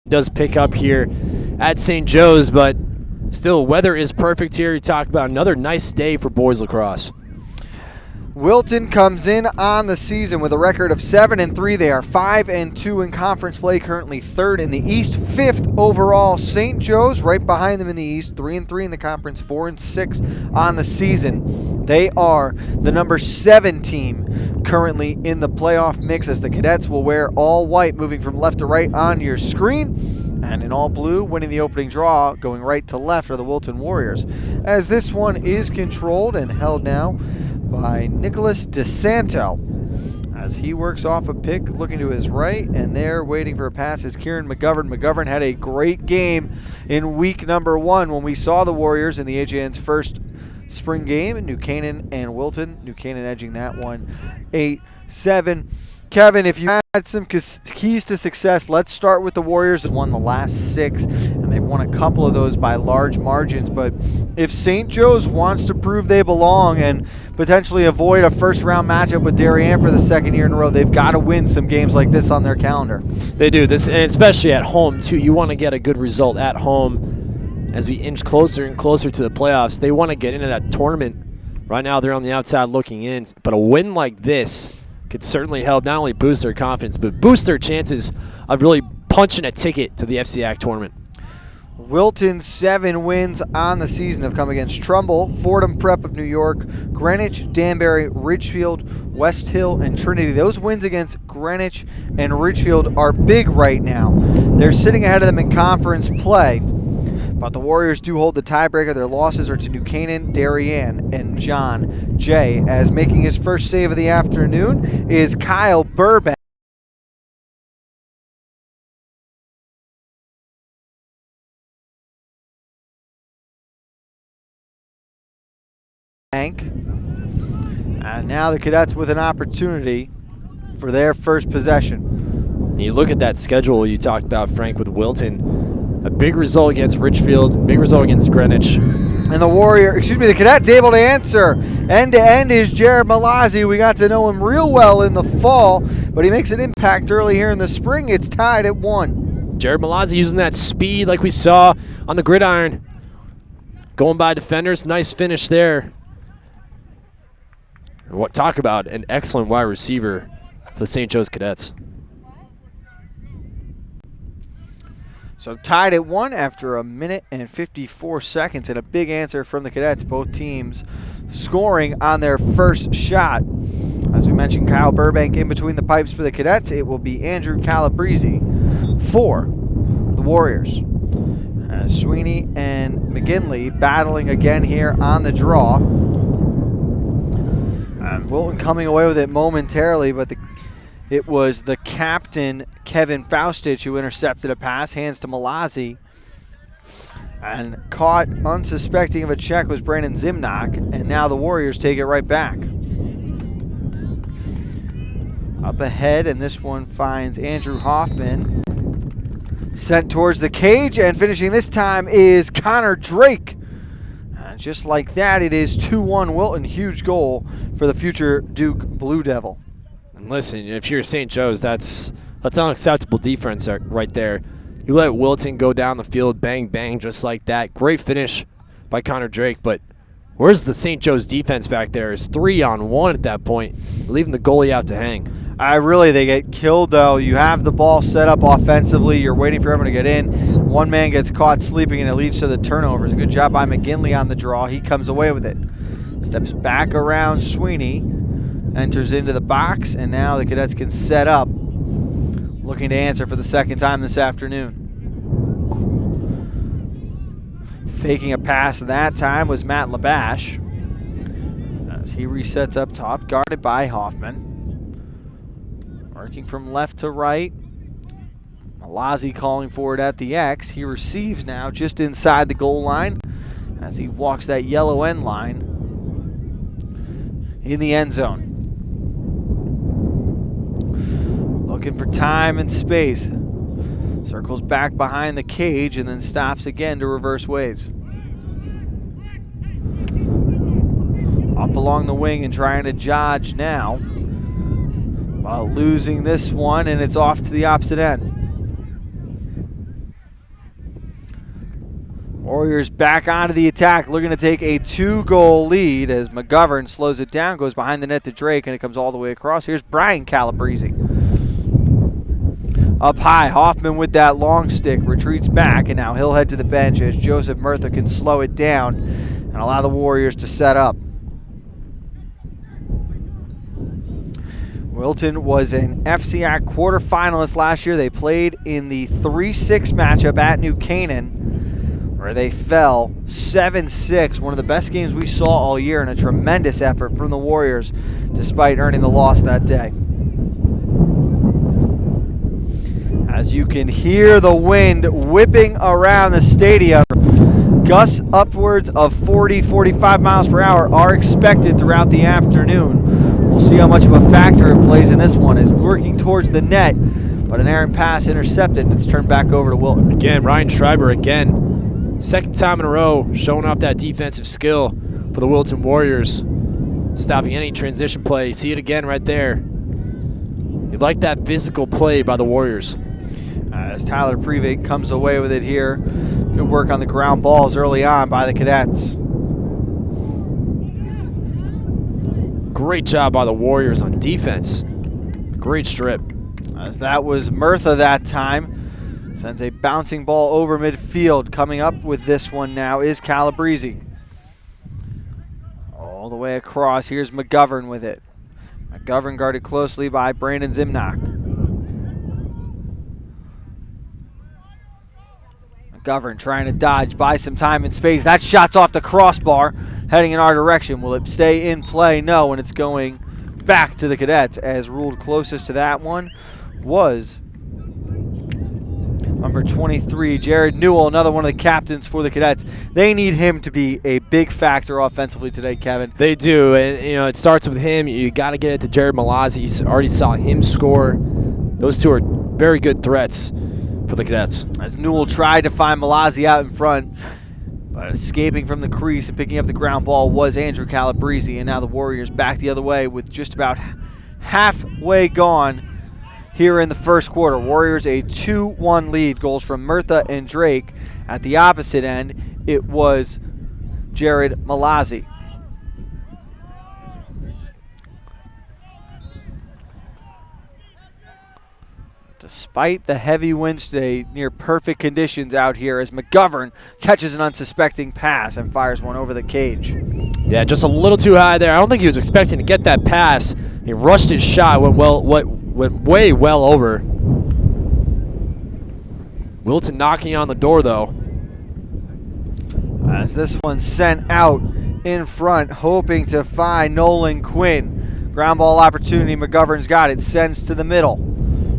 does pick up here at St. Joe's, but still, weather is perfect here. You talk about another nice day for boys lacrosse. Wilton comes in on the season with a record of 7-3. They are 5-2 in conference play, currently third in the East, fifth overall. St. Joe's right behind them in the East, 3-3 in the conference, 4-6 on the season. They are the number 7 team currently in the playoff mix, as the Cadets will wear all white, moving from left to right on your screen. And in all blue, winning the opening draw, going right to left, are the Wilton Warriors. As this one is controlled and held now by Nicholas DeSanto, as he works off a pick, looking to his right, and there waiting for a pass is Kieran McGovern. McGovern had a great game in week number 1 when we saw the Warriors in the AJN's first spring game. New Canaan and Wilton. New Canaan edging that one 8-7. Kevin, if you had some keys to success, let's start with the Warriors. They've won the last 6, and they've won a couple of those by large margins. But if St. Joe's wants to prove they belong and potentially avoid a first-round matchup with Darien for the second year in a row, they've got to win some games like this on their calendar. They do, this, and especially at home, too. You want to get a good result at home as we inch closer and closer to the playoffs. They want to get into that tournament. Right now, they're on the outside looking in. But a win like this could certainly help not only boost their confidence, but boost their chances of really punching a ticket to the FCIAC tournament. Wilton's 7 wins on the season have come against Trumbull, Fordham Prep of New York, Greenwich, Danbury, Ridgefield, West Hill, and Trinity. Those wins against Greenwich and Ridgefield are big right now. They're sitting ahead of them in conference play, but the Warriors do hold the tiebreaker. Their losses are to New Canaan, Darien, and John Jay. As making his first save of the afternoon is Kyle Burbank. And now the Cadets with an opportunity for their first possession. You look at that schedule you talked about, Frank, with Wilton. A big result against Ridgefield, big result against Greenwich. And the Cadets able to answer. End-to-end is Jared Malazzi. We got to know him real well in the fall, but he makes an impact early here in the spring. It's tied at 1. Jared Malazzi using that speed like we saw on the gridiron. Going by defenders, nice finish there. Talk about an excellent wide receiver for the St. Joe's Cadets. So tied at 1 after 1 minute and 54 seconds, and a big answer from the Cadets. Both teams scoring on their first shot. As we mentioned, Kyle Burbank in between the pipes for the Cadets. It will be Andrew Calabrese for the Warriors. Sweeney and McGinley battling again here on the draw. Wilton coming away with it momentarily, but it was the captain, Kevin Faustich, who intercepted a pass, hands to Malazzi. And caught unsuspecting of a check was Brandon Zimnock, and now the Warriors take it right back. Up ahead, and this one finds Andrew Hoffman. Sent towards the cage, and finishing this time is Connor Drake. And just like that, it is 2-1 Wilton. Huge goal for the future Duke Blue Devil. And listen, if you're St. Joe's, that's unacceptable defense right there. You let Wilton go down the field, bang, bang, just like that. Great finish by Connor Drake, but where's the St. Joe's defense back there? It's 3-on-1 at that point, leaving the goalie out to hang. They get killed, though. You have the ball set up offensively. You're waiting for everyone to get in. One man gets caught sleeping, and it leads to the turnovers. Good job by McGinley on the draw. He comes away with it. Steps back around Sweeney. Enters into the box, and now the Cadets can set up. Looking to answer for the second time this afternoon. Faking a pass that time was Matt Labash. As he resets up top, guarded by Hoffman. Working from left to right. Malazzi calling for it at the X. He receives now just inside the goal line as he walks that yellow end line in the end zone. Looking for time and space. Circles back behind the cage and then stops again to reverse ways. Up along the wing and trying to dodge now. While losing this one, and it's off to the opposite end. Warriors back onto the attack, looking to take a 2-goal lead as McGovern slows it down, goes behind the net to Drake, and it comes all the way across. Here's Brian Calabrese. Up high, Hoffman with that long stick, retreats back, and now he'll head to the bench as Joseph Murtha can slow it down and allow the Warriors to set up. Wilton was an FCIAC quarterfinalist last year. They played in the 3-6 matchup at New Canaan, where they fell 7-6, one of the best games we saw all year, and a tremendous effort from the Warriors despite earning the loss that day. As you can hear the wind whipping around the stadium, gusts upwards of 40-45 miles per hour are expected throughout the afternoon. We'll see how much of a factor it plays in this one. It's working towards the net, but an errant pass intercepted, and it's turned back over to Wilton. Again, Ryan Schreiber again. Second time in a row showing off that defensive skill for the Wilton Warriors. Stopping any transition play. See it again right there. You like that physical play by the Warriors. As Tyler Prevate comes away with it here. Good work on the ground balls early on by the Cadets. Great job by the Warriors on defense. Great strip. As that was Murtha that time. Sends a bouncing ball over midfield. Coming up with this one now is Calabrese. All the way across. Here's McGovern with it. McGovern guarded closely by Brandon Zimnock. McGovern trying to dodge, buy some time and space. That shot's off the crossbar, heading in our direction. Will it stay in play? No, and it's going back to the Cadets, as ruled closest to that one was number 23, Jared Newell, another one of the captains for the Cadets. They need him to be a big factor offensively today, Kevin. They do, and it starts with him. You got to get it to Jared Malazzi. You already saw him score. Those two are very good threats for the Cadets. As Newell tried to find Malazzi out in front, but escaping from the crease and picking up the ground ball was Andrew Calabrese, and now the Warriors back the other way with just about halfway gone here in the first quarter. Warriors a 2-1 lead. Goals from Murtha and Drake. At the opposite end, it was Jared Malazzi. Despite the heavy winds today, near perfect conditions out here as McGovern catches an unsuspecting pass and fires one over the cage. Yeah, just a little too high there. I don't think he was expecting to get that pass. He rushed his shot, went way well over. Wilton knocking on the door, though. As this one sent out in front, hoping to find Nolan Quinn. Ground ball opportunity, McGovern's got it, sends to the middle.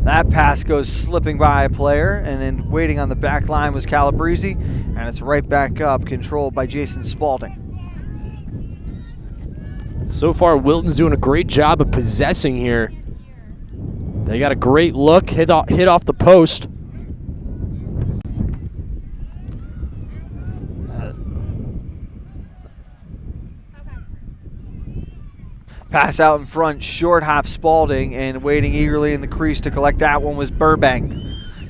That pass goes slipping by a player, and then waiting on the back line was Calabrese, and it's right back up, controlled by Jason Spalding. So far, Wilton's doing a great job of possessing here. They got a great look, hit off the post. Pass out in front, short hop Spalding, and waiting eagerly in the crease to collect that one was Burbank.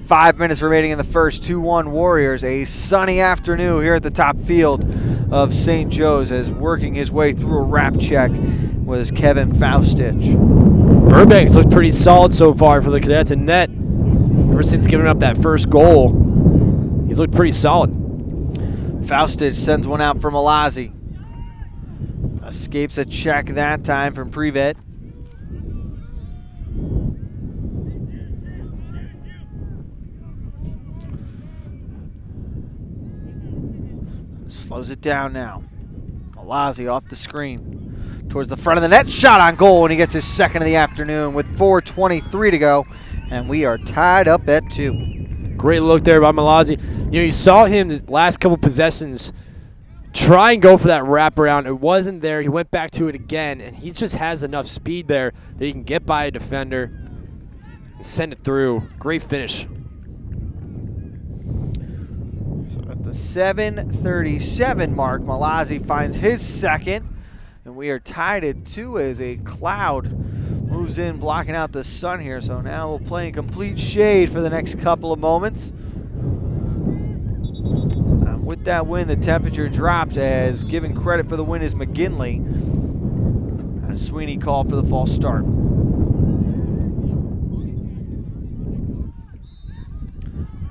5 minutes remaining in the first, 2-1 Warriors. A sunny afternoon here at the top field of St. Joe's, as working his way through a wrap check was Kevin Faustich. Burbank's looked pretty solid so far for the Cadets in net. Ever since giving up that first goal, he's looked pretty solid. Faustich sends one out for Malazzi. Escapes a check that time from Prevet. Slows it down now. Malazzi off the screen. Towards the front of the net. Shot on goal, and he gets his second of the afternoon with 4:23 to go. And we are tied up at 2. Great look there by Malazzi. You saw him the last couple possessions try and go for that wraparound. It wasn't there. He went back to it again, and he just has enough speed there that he can get by a defender and send it through. Great finish. So at the 7:37 mark, Malazzi finds his second, and we are tied at 2 as a cloud moves in, blocking out the sun here. So now we'll play in complete shade for the next couple of moments. with that win, the temperature dropped, as giving credit for the win is McGinley, as Sweeney called for the false start.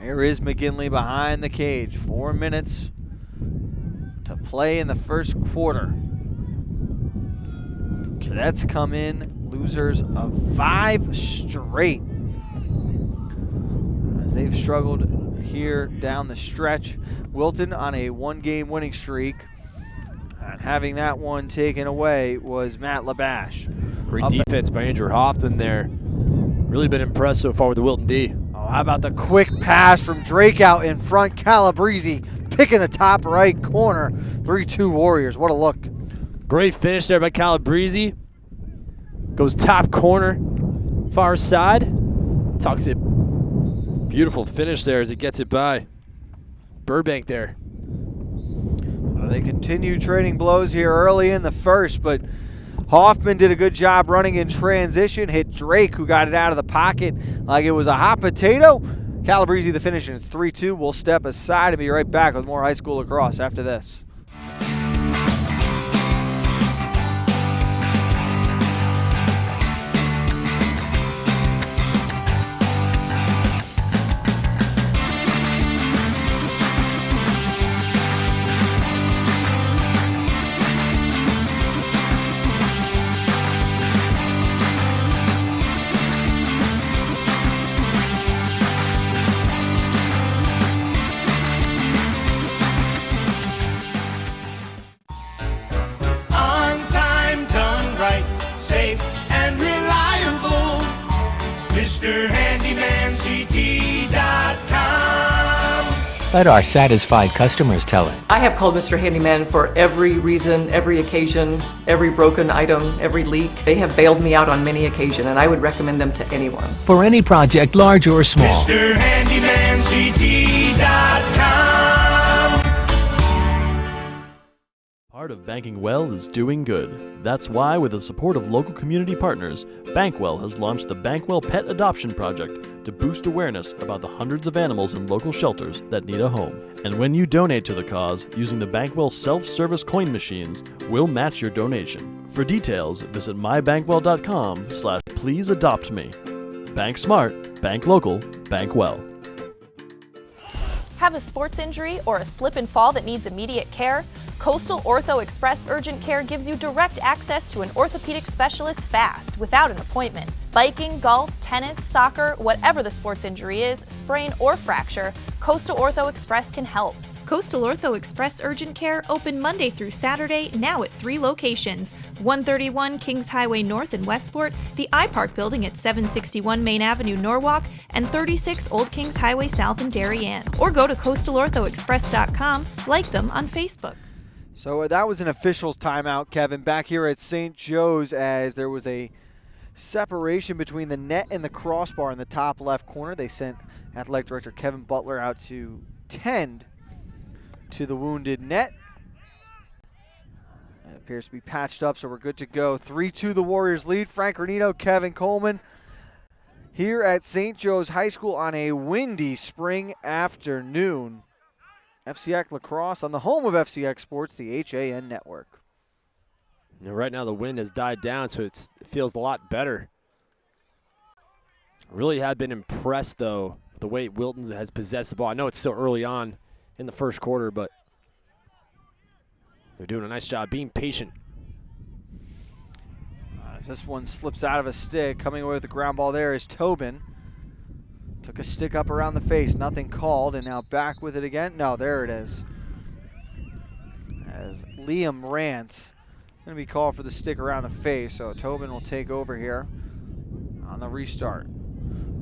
Here is McGinley behind the cage. 4 minutes to play in the first quarter. Cadets come in losers of 5 straight, as they've struggled here down the stretch. Wilton on a 1-game winning streak, and having that one taken away was Matt Labash. Great defense by Andrew Hoffman there. Really been impressed so far with the Wilton D. Oh, how about the quick pass from Drake out in front? Calabrese picking the top right corner. 3-2 Warriors. What a look. Great finish there by Calabrese. Goes top corner, far side. Tucks it. Beautiful finish there as it gets it by Burbank there. Well, they continue trading blows here early in the first, but Hoffman did a good job running in transition. Hit Drake, who got it out of the pocket like it was a hot potato. Calabrese the finish, and it's 3-2. We'll step aside and be right back with more high school lacrosse after this. Let our satisfied customers tell it. I have called Mr. Handyman for every reason, every occasion, every broken item, every leak. They have bailed me out on many occasions, and I would recommend them to anyone. For any project, large or small. MrHandymanCT.com. Part of banking well is doing good. That's why, with the support of local community partners, Bankwell has launched the Bankwell Pet Adoption Project to boost awareness about the hundreds of animals in local shelters that need a home. And when you donate to the cause using the Bankwell self-service coin machines, we'll match your donation. For details, visit mybankwell.com/pleaseadoptme. Bank smart, bank local, bank well. Have a sports injury or a slip and fall that needs immediate care? Coastal Ortho Express Urgent Care gives you direct access to an orthopedic specialist fast, without an appointment. Biking, golf, tennis, soccer, whatever the sports injury is, sprain or fracture, Coastal Ortho Express can help. Coastal Ortho Express Urgent Care open Monday through Saturday, now at 3 locations: 131 Kings Highway North in Westport, the iPark building at 761 Main Avenue, Norwalk, and 36 Old Kings Highway South in Darien. Or go to coastalorthoexpress.com, like them on Facebook. So that was an official's timeout, Kevin, back here at St. Joe's, as there was a separation between the net and the crossbar in the top left corner. They sent athletic director Kevin Butler out to tend to the wounded net. It appears to be patched up, so we're good to go. 3-2 the Warriors lead. Frank Renito, Kevin Coleman here at St. Joe's High School on a windy spring afternoon. FCIAC Lacrosse on the home of FCIAC Sports, the HAN Network. You know, right now the wind has died down, so it feels a lot better. Really have been impressed, though, with the way Wilton has possessed the ball. I know it's still early on in the first quarter, but they're doing a nice job being patient. As this one slips out of a stick, coming away with the ground ball there is Tobin. Took a stick up around the face, nothing called, and now back with it again. No, there it is. As Liam Rance going to be called for the stick around the face, so Tobin will take over here on the restart.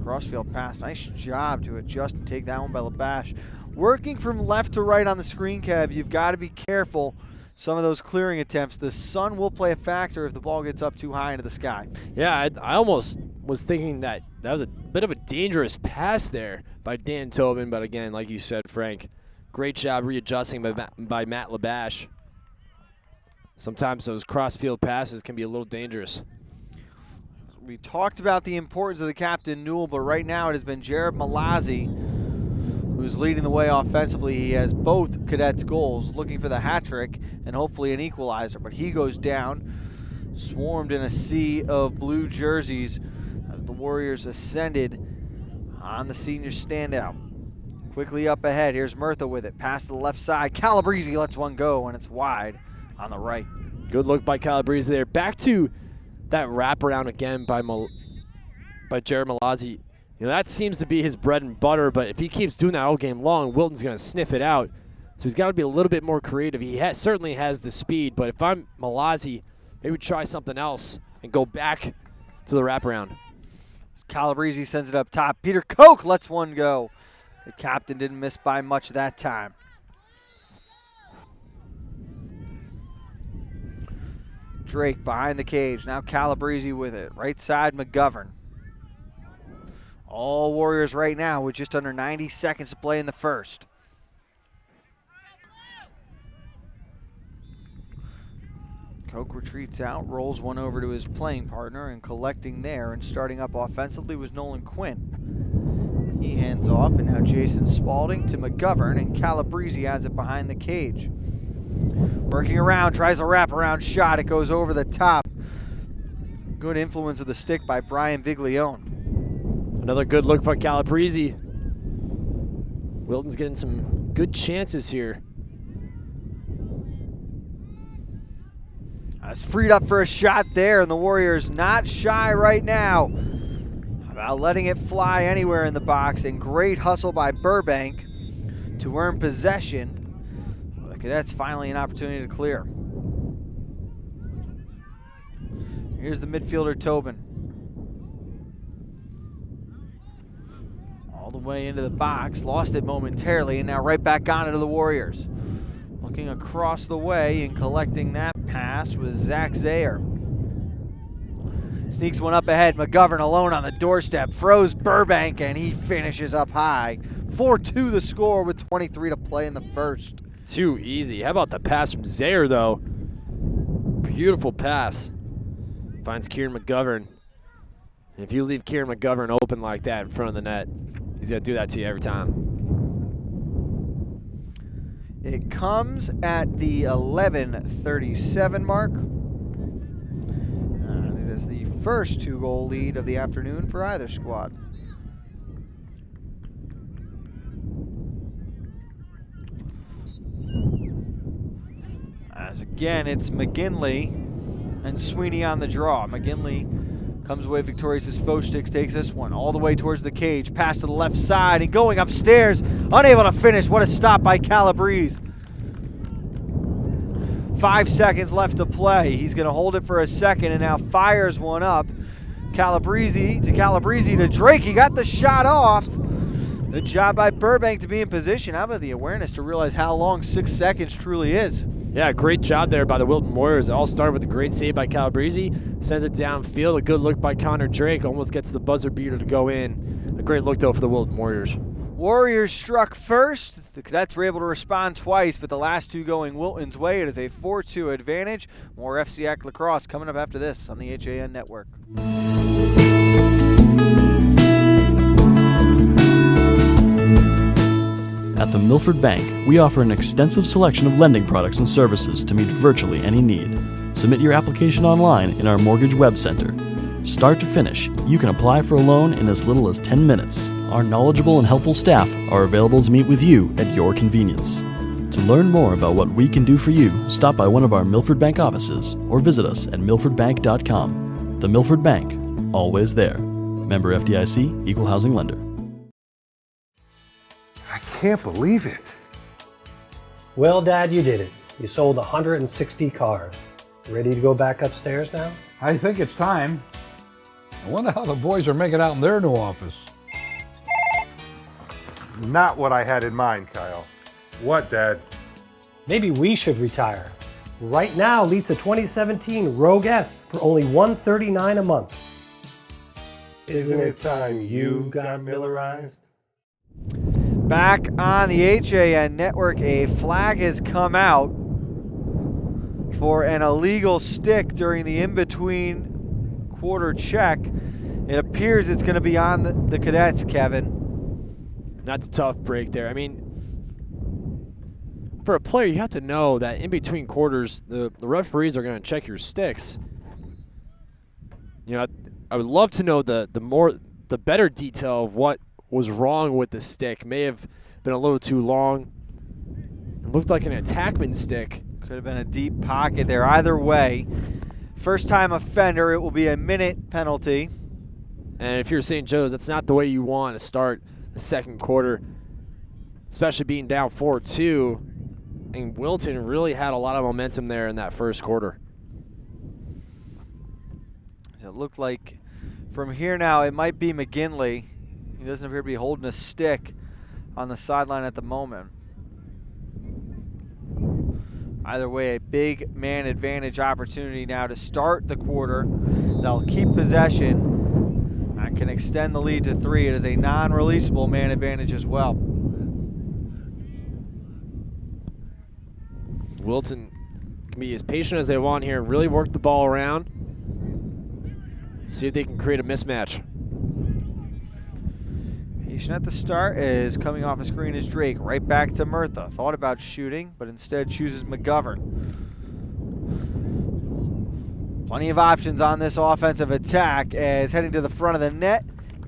Crossfield pass, nice job to adjust and take that one by Labash. Working from left to right on the screen, Kev, you've got to be careful. Some of those clearing attempts, the sun will play a factor if the ball gets up too high into the sky. Yeah, I almost was thinking that was a bit of a dangerous pass there by Dan Tobin, but again, like you said, Frank, great job readjusting by Matt Labash. Sometimes those crossfield passes can be a little dangerous. We talked about the importance of the captain, Newell, but right now it has been Jared Malazzi who's leading the way offensively. He has both Cadets goals, looking for the hat trick and hopefully an equalizer, but he goes down, swarmed in a sea of blue jerseys as the Warriors ascended on the senior standout. Quickly up ahead, here's Murtha with it, pass to the left side. Calabrese lets one go, and it's wide on the right. Good look by Calabrese there. Back to that wraparound again by Jared Malazzi. You know, that seems to be his bread and butter, but if he keeps doing that all game long, Wilton's going to sniff it out. So he's got to be a little bit more creative. He certainly has the speed, but if I'm Malazzi, maybe try something else and go back to the wraparound. Calabrese sends it up top. Peter Koch lets one go. The captain didn't miss by much that time. Drake behind the cage. Now Calabrese with it. Right side, McGovern. All Warriors right now with just under 90 seconds to play in the first. Koch retreats out, rolls one over to his playing partner, and collecting there and starting up offensively was Nolan Quinn. He hands off, and now Jason Spalding to McGovern, and Calabrese has it behind the cage. Working around, tries a wraparound shot. It goes over the top. Good influence of the stick by Brian Viglione. Another good look for Calabrese. Wilton's getting some good chances here. It's freed up for a shot there, and the Warriors not shy right now about letting it fly anywhere in the box, and great hustle by Burbank to earn possession. The Cadets finally an opportunity to clear. Here's the midfielder Tobin. All the way into the box, lost it momentarily, and now right back on to the Warriors. Looking across the way and collecting that pass was Zach Zayer. Sneaks one up ahead. McGovern alone on the doorstep. Froze Burbank, and he finishes up high. 4-2 the score with 23 to play in the first. Too easy. How about the pass from Zayer, though? Beautiful pass. Finds Kieran McGovern. And if you leave Kieran McGovern open like that in front of the net, he's going to do that to you every time. It comes at the 11:37 mark. And it is the first 2-goal lead of the afternoon for either squad. As again, it's McGinley and Sweeney on the draw. McGinley comes away victorious as Fosticks takes this one all the way towards the cage. Pass to the left side and going upstairs. Unable to finish. What a stop by Calabrese. 5 seconds left to play. He's going to hold it for a second and now fires one up. Calabrese to Drake. He got the shot off. Good job by Burbank to be in position. How about the awareness to realize how long 6 seconds truly is? Yeah, great job there by the Wilton Warriors. It all started with a great save by Calabrese. Sends it downfield. A good look by Connor Drake. Almost gets the buzzer beater to go in. A great look, though, for the Wilton Warriors. Warriors struck first. The Cadets were able to respond twice, but the last two going Wilton's way. It is a 4-2 advantage. More FCIAC Lacrosse coming up after this on the HAN Network. At the Milford Bank, we offer an extensive selection of lending products and services to meet virtually any need. Submit your application online in our Mortgage Web Center. Start to finish, you can apply for a loan in as little as 10 minutes. Our knowledgeable and helpful staff are available to meet with you at your convenience. To learn more about what we can do for you, stop by one of our Milford Bank offices or visit us at milfordbank.com. The Milford Bank, always there. Member FDIC, Equal Housing Lender. I can't believe it. Well, Dad, you did it. You sold 160 cars. Ready to go back upstairs now? I think it's time. I wonder how the boys are making out in their new office. Not what I had in mind, Kyle. What, Dad? Maybe we should retire. Right now, lease a 2017 Rogue S for only $139 a month. Isn't it time you got Millerized? Back on the HAN Network, a flag has come out for an illegal stick during the in-between quarter check. It appears it's going to be on the Cadets, Kevin. That's a tough break there. I mean, for a player, you have to know that in between quarters, the referees are going to check your sticks. You know, I would love to know the better detail of what was wrong with the stick. May have been a little too long. It looked like an attackman stick. Could have been a deep pocket there. Either way, first-time offender, it will be a minute penalty. And if you're St. Joe's, that's not the way you want to start the second quarter, especially being down 4-2. And Wilton really had a lot of momentum there in that first quarter. It looked like from here now it might be McGinley. He doesn't appear to be holding a stick on the sideline at the moment. Either way, a big man advantage opportunity now to start the quarter. They'll keep possession and can extend the lead to 3. It is a non-releasable man advantage as well. Wilton can be as patient as they want here and really work the ball around. See if they can create a mismatch. Patient at the start is coming off a screen is Drake. Right back to Murtha. Thought about shooting, but instead chooses McGovern. Plenty of options on this offensive attack as heading to the front of the net.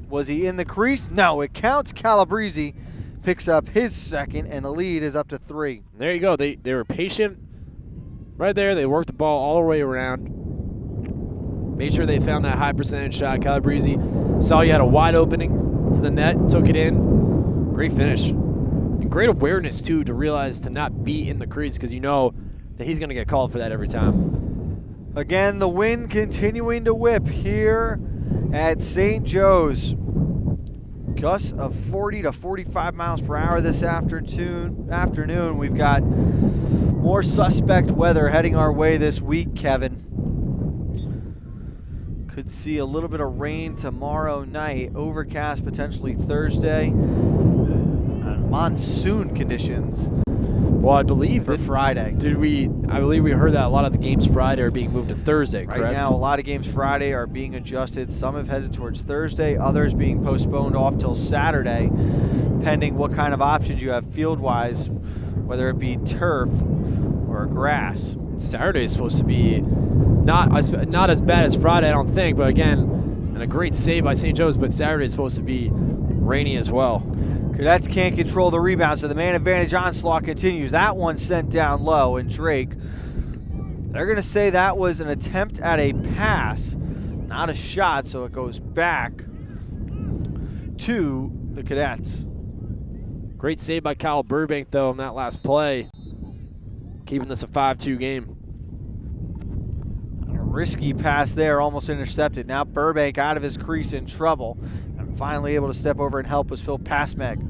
Was he in the crease? No, it counts. Calabrese picks up his second, and the lead is up to 3. There you go. They were patient right there. They worked the ball all the way around. Made sure they found that high percentage shot. Calabrese saw you had a wide opening to the net, took it in. Great finish. And great awareness, too, to realize to not be in the crease because you know that he's going to get called for that every time. Again, the wind continuing to whip here at St. Joe's. Gusts of 40 to 45 miles per hour this afternoon. We've got more suspect weather heading our way this week, Kevin. Could see a little bit of rain tomorrow night. Overcast potentially Thursday. And monsoon conditions. Well, I believe for Friday. I believe we heard that a lot of the games Friday are being moved to Thursday, correct? Right now, a lot of games Friday are being adjusted. Some have headed towards Thursday, others being postponed off till Saturday, pending what kind of options you have field-wise, whether it be turf or grass. Saturday is supposed to be not as bad as Friday, I don't think, but again, and a great save by St. Joe's, but Saturday is supposed to be rainy as well. Cadets can't control the rebound, so the man advantage onslaught continues. That one sent down low, and Drake, they're going to say that was an attempt at a pass, not a shot, so it goes back to the Cadets. Great save by Kyle Burbank, though, in that last play, keeping this a 5-2 game. A risky pass there, almost intercepted. Now Burbank out of his crease in trouble. Finally able to step over and help was Phil Pasmeg.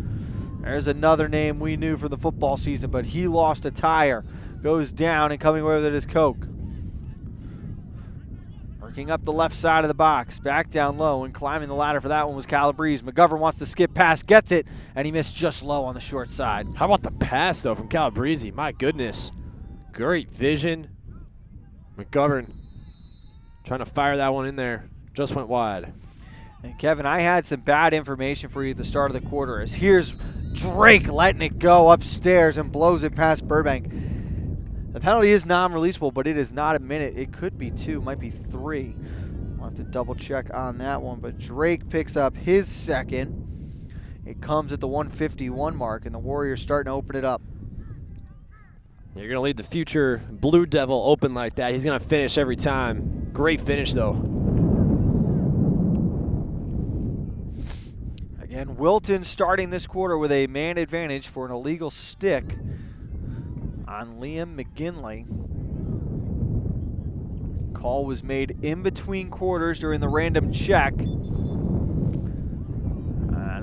There's another name we knew from the football season, but he lost a tire. Goes down and coming away with it is Koch. Working up the left side of the box. Back down low and climbing the ladder for that one was Calabrese. McGovern wants to skip pass, gets it, and he missed just low on the short side. How about the pass, though, from Calabrese? My goodness. Great vision. McGovern trying to fire that one in there. Just went wide. And Kevin, I had some bad information for you at the start of the quarter. As here's Drake letting it go upstairs and blows it past Burbank. The penalty is non-releasable, but it is not a minute. It could be 2, might be 3. We'll have to double check on that one. But Drake picks up his second. It comes at the 151 mark, and the Warriors starting to open it up. You're going to leave the future Blue Devil open like that. He's going to finish every time. Great finish, though. And Wilton starting this quarter with a man advantage for an illegal stick on Liam McGinley. Call was made in between quarters during the random check. And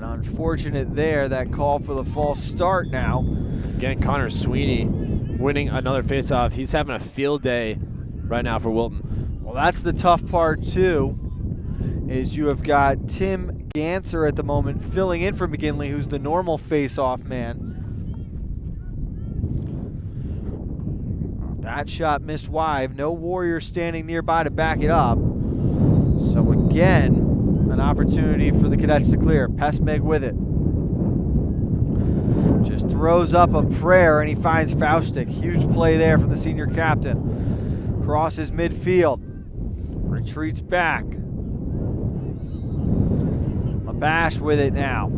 unfortunate there, that call for the false start now. Again, Connor Sweeney winning another faceoff. He's having a field day right now for Wilton. Well, that's the tough part, too, is you have got Tim Ganser at the moment filling in for McGinley, who's the normal face-off man. That shot missed wide. No Warriors standing nearby to back it up. So again, an opportunity for the Cadets to clear. Pesmeg with it. throws up a prayer, and he finds Faustic. Huge play there from the senior captain. Crosses midfield. Retreats back. Labash with it now.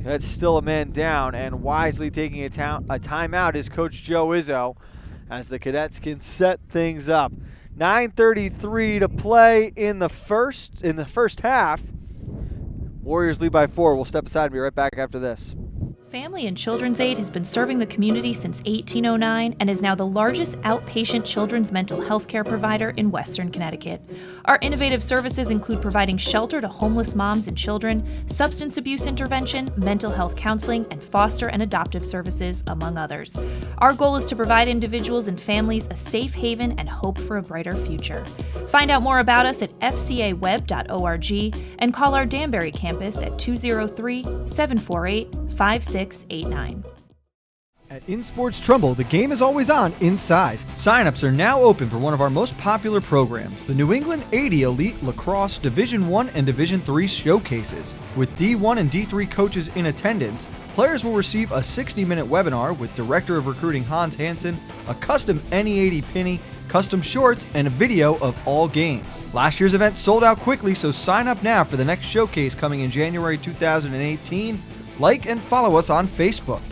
That's still a man down, and wisely taking a timeout is Coach Joe Izzo as the Cadets can set things up. 9:33 to play in the first half. Warriors lead by 4. We'll step aside and be right back after this. Family and Children's Aid has been serving the community since 1809 and is now the largest outpatient children's mental health care provider in Western Connecticut. Our innovative services include providing shelter to homeless moms and children, substance abuse intervention, mental health counseling, and foster and adoptive services, among others. Our goal is to provide individuals and families a safe haven and hope for a brighter future. Find out more about us at fcaweb.org and call our Danbury campus at 203-748-5689. At InSports Trumbull, the game is always on inside. Sign-ups are now open for one of our most popular programs, the New England 80 Elite Lacrosse Division I and Division III showcases. With D1 and D3 coaches in attendance, players will receive a 60-minute webinar with Director of Recruiting Hans Hansen, a custom NE80 penny, custom shorts, and a video of all games. Last year's event sold out quickly, so sign up now for the next showcase coming in January 2018. Like and follow us on Facebook.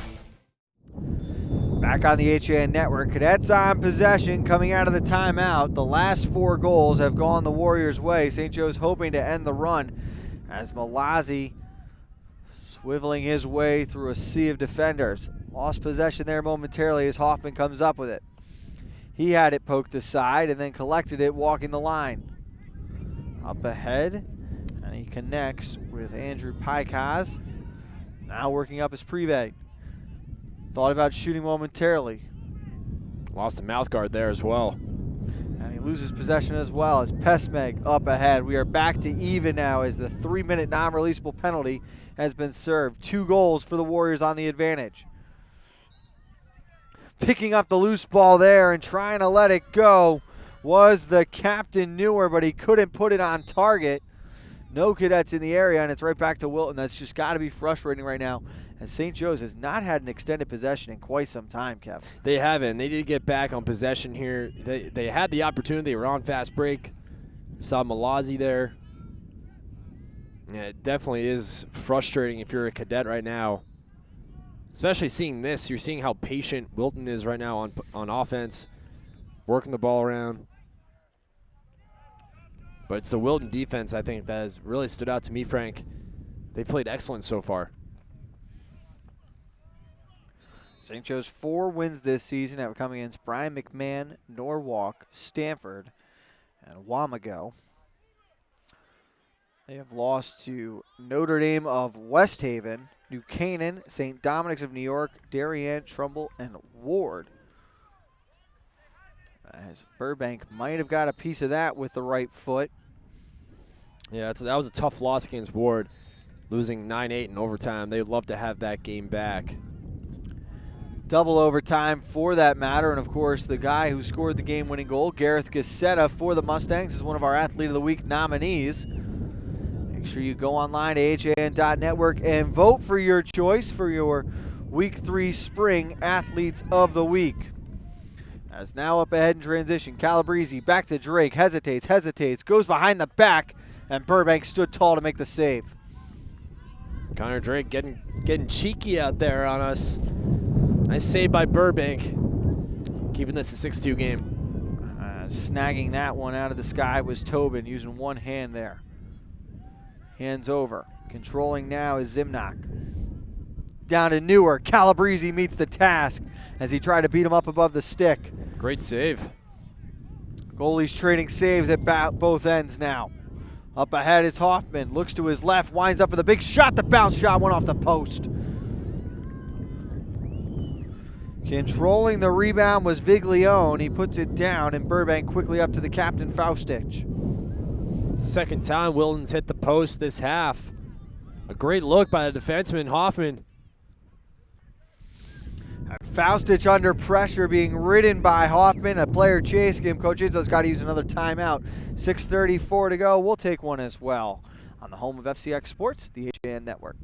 Back on the HAN Network, Cadets on possession coming out of the timeout. The last 4 goals have gone the Warriors' way. St. Joe's hoping to end the run as Malazzi swiveling his way through a sea of defenders. Lost possession there momentarily as Hoffman comes up with it. He had it poked aside and then collected it walking the line. Up ahead, and he connects with Andrew Pykaz. Now working up his Privé. Thought about shooting momentarily. Lost a mouth guard there as well. And he loses possession as well as Pesmeg up ahead. We are back to even now as the 3-minute non-releasable penalty has been served. 2 goals for the Warriors on the advantage. Picking up the loose ball there and trying to let it go was the captain Newer, but he couldn't put it on target. No Cadets in the area, and it's right back to Wilton. That's just got to be frustrating right now, as St. Joe's has not had an extended possession in quite some time, Kev. They haven't. They need to get back on possession here. They had the opportunity. They were on fast break. Saw Malazzi there. Yeah, it definitely is frustrating if you're a Cadet right now, especially seeing this. You're seeing how patient Wilton is right now on offense, working the ball around. But it's the Wilton defense, I think, that has really stood out to me, Frank. They played excellent so far. St. Joe's 4 wins this season have come against Brian McMahon, Norwalk, Stanford, and Wamago. They have lost to Notre Dame of West Haven, New Canaan, St. Dominic's of New York, Darien, Trumbull, and Ward. As Burbank might have got a piece of that with the right foot. Yeah, that was a tough loss against Ward, losing 9-8 in overtime. They'd love to have that game back. Double overtime for that matter, and of course the guy who scored the game-winning goal, Gareth Gassetta for the Mustangs, is one of our Athlete of the Week nominees. Make sure you go online to HAN.network and vote for your choice for your Week 3 Spring Athletes of the Week. As now up ahead in transition, Calabrese back to Drake, hesitates, goes behind the back, and Burbank stood tall to make the save. Connor Drake getting cheeky out there on us. Nice save by Burbank, keeping this a 6-2 game. Snagging that one out of the sky was Tobin, using one hand there. Hands over. Controlling now is Zimnock. Down to Newer. Calabrese meets the task as he tried to beat him up above the stick. Great save. Goalies trading saves at both ends now. Up ahead is Hoffman. Looks to his left. Winds up for the big shot. The bounce shot went off the post. Controlling the rebound was Viglione. He puts it down, and Burbank quickly up to the captain, Faustich. It's the second time Wilton's hit the post this half. A great look by the defenseman, Hoffman. Faustich under pressure, being ridden by Hoffman. A player chasing him. Coach Izzo's got to use another timeout. 6:34 to go. We'll take one as well on the home of FCIAC Sports, the HAN Network.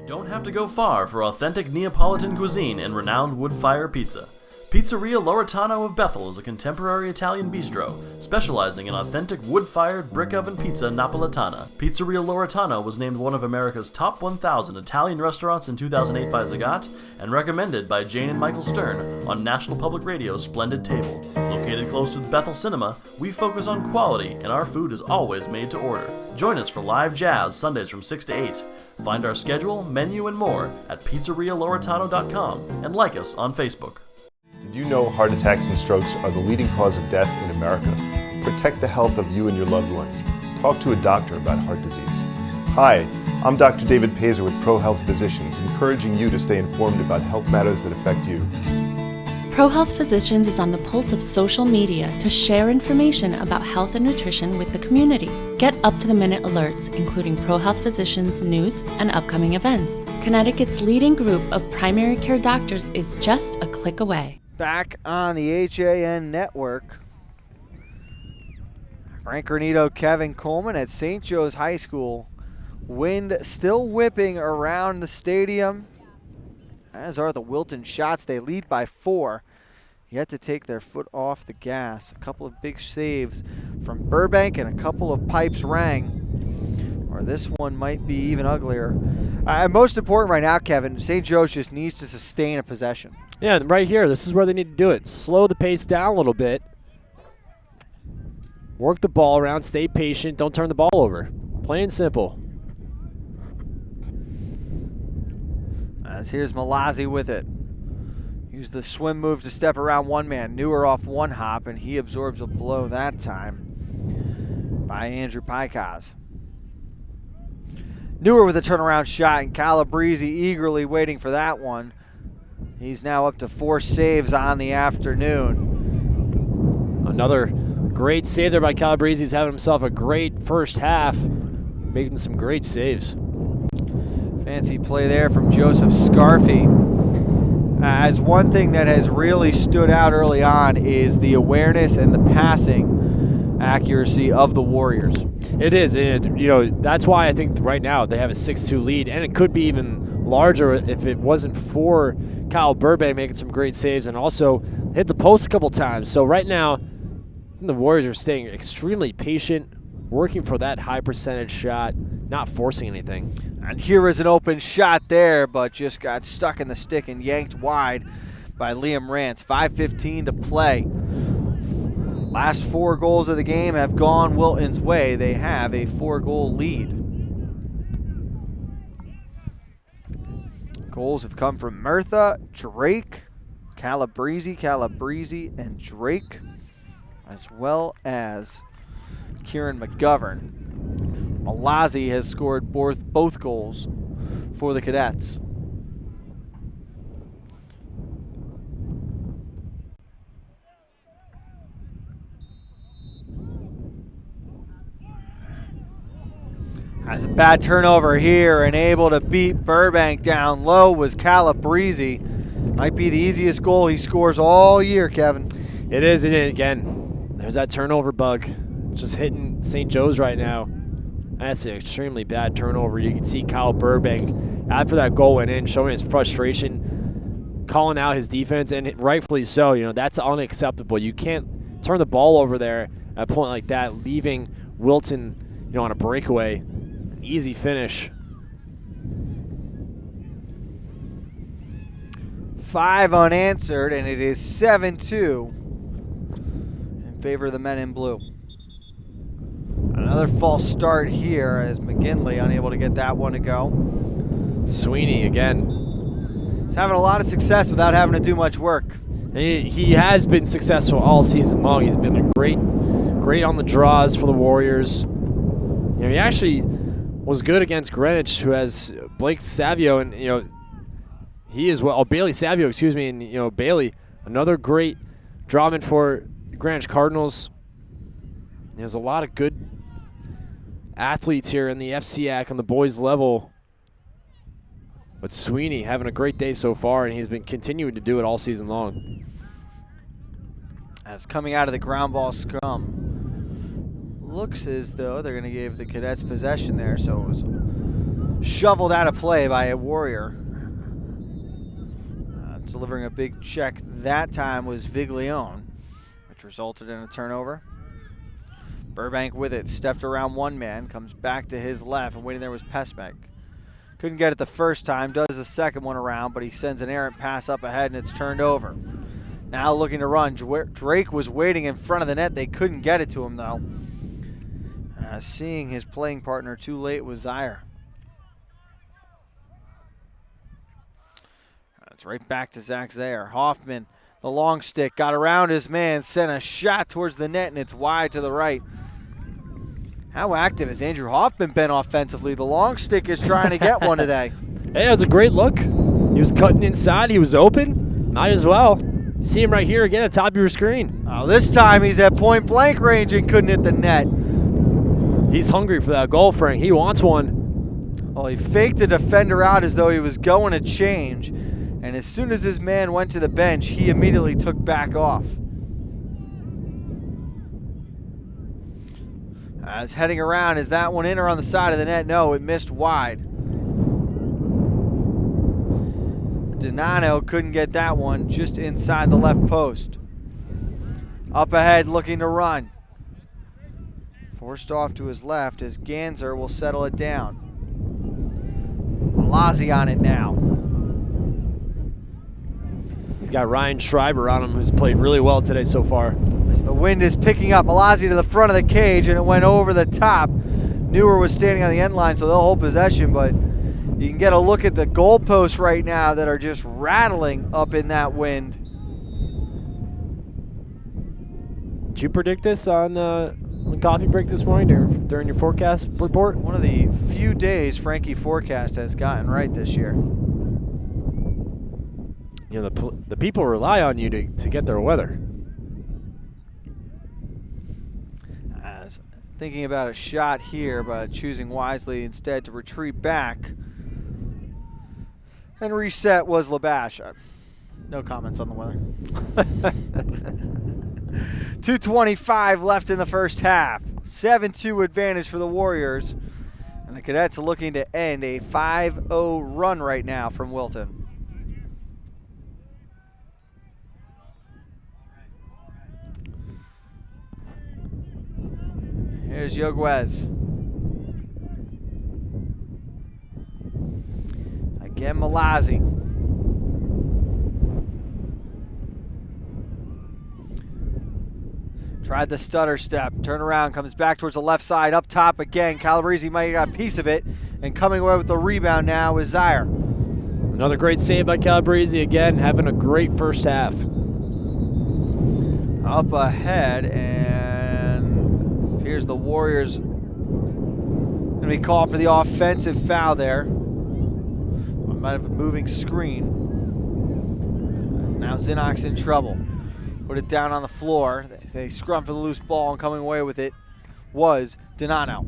Don't have to go far for authentic Neapolitan cuisine and renowned wood-fire pizza. Pizzeria Loretano of Bethel is a contemporary Italian bistro, specializing in authentic wood-fired brick oven pizza Napolitana. Pizzeria Loretano was named one of America's top 1,000 Italian restaurants in 2008 by Zagat, and recommended by Jane and Michael Stern on National Public Radio's Splendid Table. Located close to the Bethel Cinema, we focus on quality, and our food is always made to order. Join us for live jazz Sundays from 6 to 8. Find our schedule, menu, and more at pizzerialoretano.com, and like us on Facebook. Did you know heart attacks and strokes are the leading cause of death in America? Protect the health of you and your loved ones. Talk to a doctor about heart disease. Hi, I'm Dr. David Pazer with ProHealth Physicians, encouraging you to stay informed about health matters that affect you. ProHealth Physicians is on the pulse of social media to share information about health and nutrition with the community. Get up-to-the-minute alerts, including ProHealth Physicians news and upcoming events. Connecticut's leading group of primary care doctors is just a click away. Back on the HAN network, Frank Granito, Kevin Coleman at St. Joe's High School. Wind still whipping around the stadium, as are the Wilton Shots. They lead by 4. Yet to take their foot off the gas. A couple of big saves from Burbank and a couple of pipes rang. Or this one might be even uglier. Most important right now, Kevin, St. Joe's just needs to sustain a possession. Yeah, and right here, this is where they need to do it. Slow the pace down a little bit. Work the ball around, stay patient, don't turn the ball over. Plain and simple. As here's Malazzi with it. Use the swim move to step around one man. Newer off one hop, and he absorbs a blow that time by Andrew Pykaz. Newer with a turnaround shot, and Calabrese eagerly waiting for that one. He's now up to 4 saves on the afternoon. Another great save there by Calabrese. He's having himself a great first half, making some great saves. Fancy play there from Joseph Scarfy. As one thing that has really stood out early on is the awareness and the passing accuracy of the Warriors. It is, and that's why I think right now they have a 6-2 lead, and it could be even larger if it wasn't for Kyle Burbank making some great saves and also hit the post a couple times. So right now, the Warriors are staying extremely patient, working for that high percentage shot, not forcing anything. And here is an open shot there, but just got stuck in the stick and yanked wide by Liam Rance. 5:15 to play. Last 4 goals of the game have gone Wilton's way. They have a 4-goal lead. Goals have come from Murtha, Drake, Calabrese, and Drake, as well as Kieran McGovern. Malazzi has scored both goals for the Cadets. Has a bad turnover here, and able to beat Burbank down low was Calabrese. Might be the easiest goal he scores all year, Kevin. It is, and again, there's that turnover bug. It's just hitting St. Joe's right now. That's an extremely bad turnover. You can see Kyle Burbank, after that goal went in, showing his frustration, calling out his defense, and rightfully so. That's unacceptable. You can't turn the ball over there at a point like that, leaving Wilton, on a breakaway. An easy finish. 5 unanswered, and it is 7-2 in favor of the men in blue. Another false start here as McGinley unable to get that one to go. Sweeney again. He's having a lot of success without having to do much work. He has been successful all season long. He's been great on the draws for the Warriors. He actually was good against Greenwich, who has Blake Savio, and he is Bailey Savio, and Bailey, another great drawman for Greenwich Cardinals. There's a lot of good athletes here in the FCIAC on the boys level. But Sweeney having a great day so far, and he's been continuing to do it all season long. As coming out of the ground ball scrum, looks as though they're going to give the Cadets possession there. So it was shoveled out of play by a Warrior. Delivering a big check that time was Viglione, which resulted in a turnover. Burbank with it, stepped around one man, comes back to his left, and waiting there was Pesmek. Couldn't get it the first time, does the second one around, but he sends an errant pass up ahead and it's turned over. Now looking to run, Drake was waiting in front of the net. They couldn't get it to him though. Seeing his playing partner too late was Zaire. It's right back to Zach Zaire. Hoffman, the long stick, got around his man, sent a shot towards the net, and it's wide to the right. How active has Andrew Hoffman been offensively? The long stick is trying to get one today. Hey, it was a great look. He was cutting inside. He was open. Might as well. You see him right here again at the top of your screen. Oh, this time he's at point blank range and couldn't hit the net. He's hungry for that goal, Frank. He wants one. Well, he faked the defender out as though he was going to change. And as soon as his man went to the bench, he immediately took back off. As heading around, is that one in or on the side of the net? No, it missed wide. Donano couldn't get that one, just inside the left post. Up ahead, looking to run. Forced off to his left as Ganser will settle it down. Malazzi on it now. He's got Ryan Schreiber on him, who's played really well today so far. As the wind is picking up, Malazzi to the front of the cage, and it went over the top. Newer was standing on the end line, so they'll hold possession, but you can get a look at the goalposts right now that are just rattling up in that wind. Did you predict this on coffee break this morning during your forecast report? One of the few days Frankie Forecast has gotten right this year. You know, the people rely on you to get their weather. Thinking about a shot here, but choosing wisely instead to retreat back. And reset was Labash. No comments on the weather. 2:25 left in the first half. 7-2 advantage for the Warriors. And the Cadets looking to end a 5-0 run right now from Wilton. Here's Yoguez. Again, Malazzi. Tried the stutter step, turn around, comes back towards the left side, up top again. Calabrese might have got a piece of it, and coming away with the rebound now is Zaire. Another great save by Calabrese again, having a great first half. Up ahead, and here's the Warriors. Going to be called for the offensive foul there. Might have a moving screen. Now Zinnock's in trouble. Put it down on the floor. They scrum for the loose ball, and coming away with it was Donano.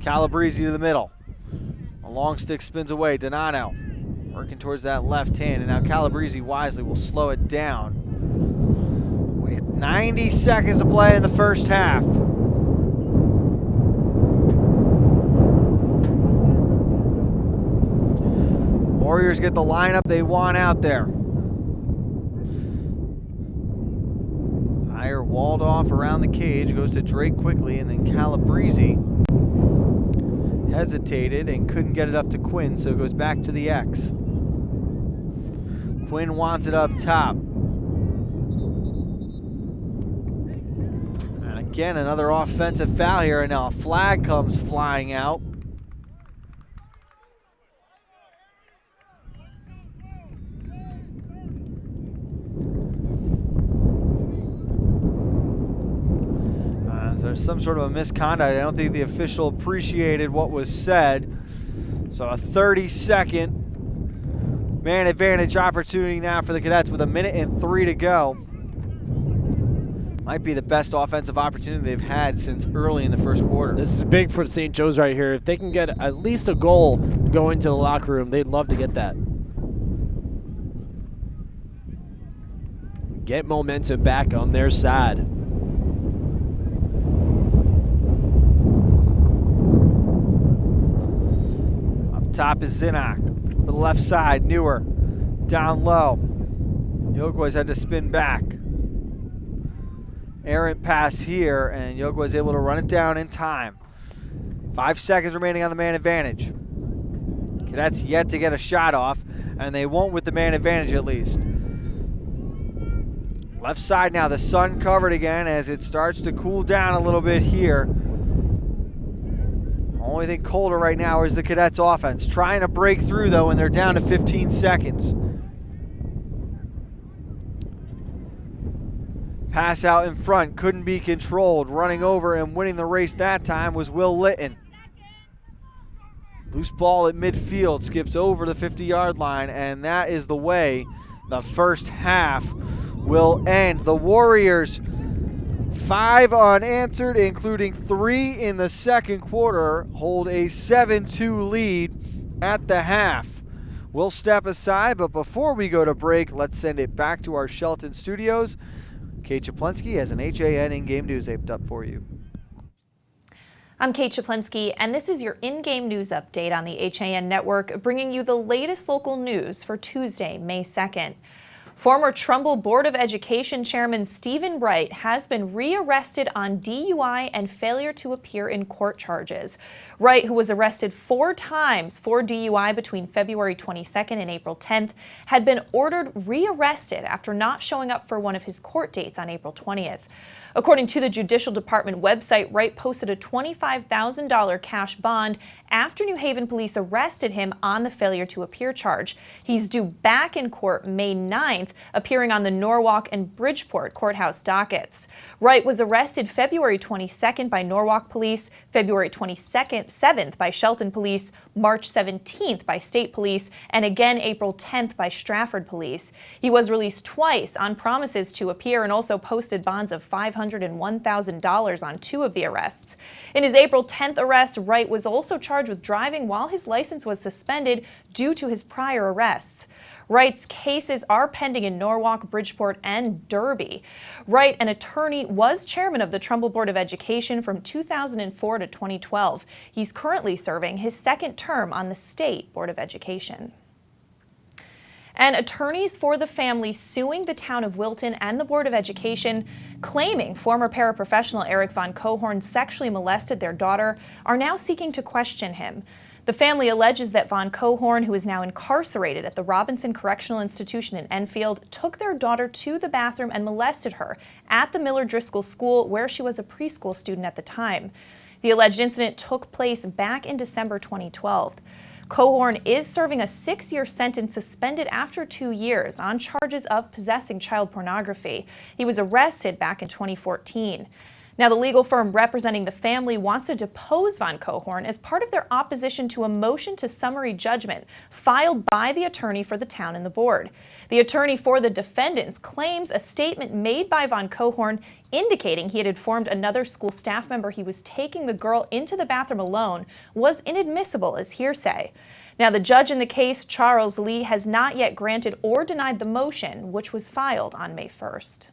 Calabrese to the middle. A long stick spins away. Donano working towards that left hand, and now Calabrese wisely will slow it down. With 90 seconds to play in the first half. Warriors get the lineup they want out there. Zaire walled off around the cage, goes to Drake quickly, and then Calabrese hesitated and couldn't get it up to Quinn, so it goes back to the X. Quinn wants it up top. And again, another offensive foul here, and now a flag comes flying out. There's some sort of a misconduct. I don't think the official appreciated what was said. So a 30-second man advantage opportunity now for the Cadets with 1:03 to go. Might be the best offensive opportunity they've had since early in the first quarter. This is big for St. Joe's right here. If they can get at least a goal going to the locker room, they'd love to get that. Get momentum back on their side. top is Zinnock. For the left side, Newer. Down low. Yogway's had to spin back. Errant pass here, and Yogway's able to run it down in time. 5 seconds remaining on the man advantage. Cadets yet to get a shot off, and they won't with the man advantage at least. Left side now, the sun covered again as it starts to cool down a little bit here. Only thing colder right now is the Cadets offense. Trying to break through though, and they're down to 15 seconds. Pass out in front, couldn't be controlled. Running over and winning the race that time was Will Litton. Loose ball at midfield, skips over the 50-yard line, and that is the way the first half will end. The Warriors 5 unanswered, including 3 in the second quarter, hold a 7-2 lead at the half. We'll step aside, but before we go to break, let's send it back to our Shelton studios. Kate Chaplinsky has an HAN in-game news taped up for you. I'm Kate Chaplinsky, and this is your in-game news update on the HAN network, bringing you the latest local news for Tuesday, May 2nd. Former Trumbull Board of Education Chairman Stephen Wright has been rearrested on DUI and failure to appear in court charges. Wright, who was arrested 4 times for DUI between February 22nd and April 10th, had been ordered rearrested after not showing up for one of his court dates on April 20th. According to the Judicial Department website, Wright posted a $25,000 cash bond after New Haven police arrested him on the failure to appear charge. He's due back in court May 9th, appearing on the Norwalk and Bridgeport courthouse dockets. Wright was arrested February 22nd by Norwalk police, February 7th by Shelton police, March 17th by state police, and again April 10th by Stratford police. He was released twice on promises to appear and also posted bonds of $500 and $1,000 on 2 of the arrests. In his April 10th arrest, Wright was also charged with driving while his license was suspended due to his prior arrests. Wright's cases are pending in Norwalk, Bridgeport, and Derby. Wright, an attorney, was chairman of the Trumbull Board of Education from 2004 to 2012. He's currently serving his 2nd term on the State Board of Education. And attorneys for the family suing the town of Wilton and the Board of Education, claiming former paraprofessional Eric Von Cohorn sexually molested their daughter, are now seeking to question him. The family alleges that Von Cohorn, who is now incarcerated at the Robinson Correctional Institution in Enfield, took their daughter to the bathroom and molested her at the Miller Driscoll School, where she was a preschool student at the time. The alleged incident took place back in December 2012. Cohorn is serving a 6-year sentence suspended after 2 years on charges of possessing child pornography. He was arrested back in 2014. Now, the legal firm representing the family wants to depose Von Cohorn as part of their opposition to a motion to summary judgment filed by the attorney for the town and the board. The attorney for the defendants claims a statement made by Von Cohorn indicating he had informed another school staff member he was taking the girl into the bathroom alone was inadmissible as hearsay. Now, the judge in the case, Charles Lee, has not yet granted or denied the motion, which was filed on May 1st.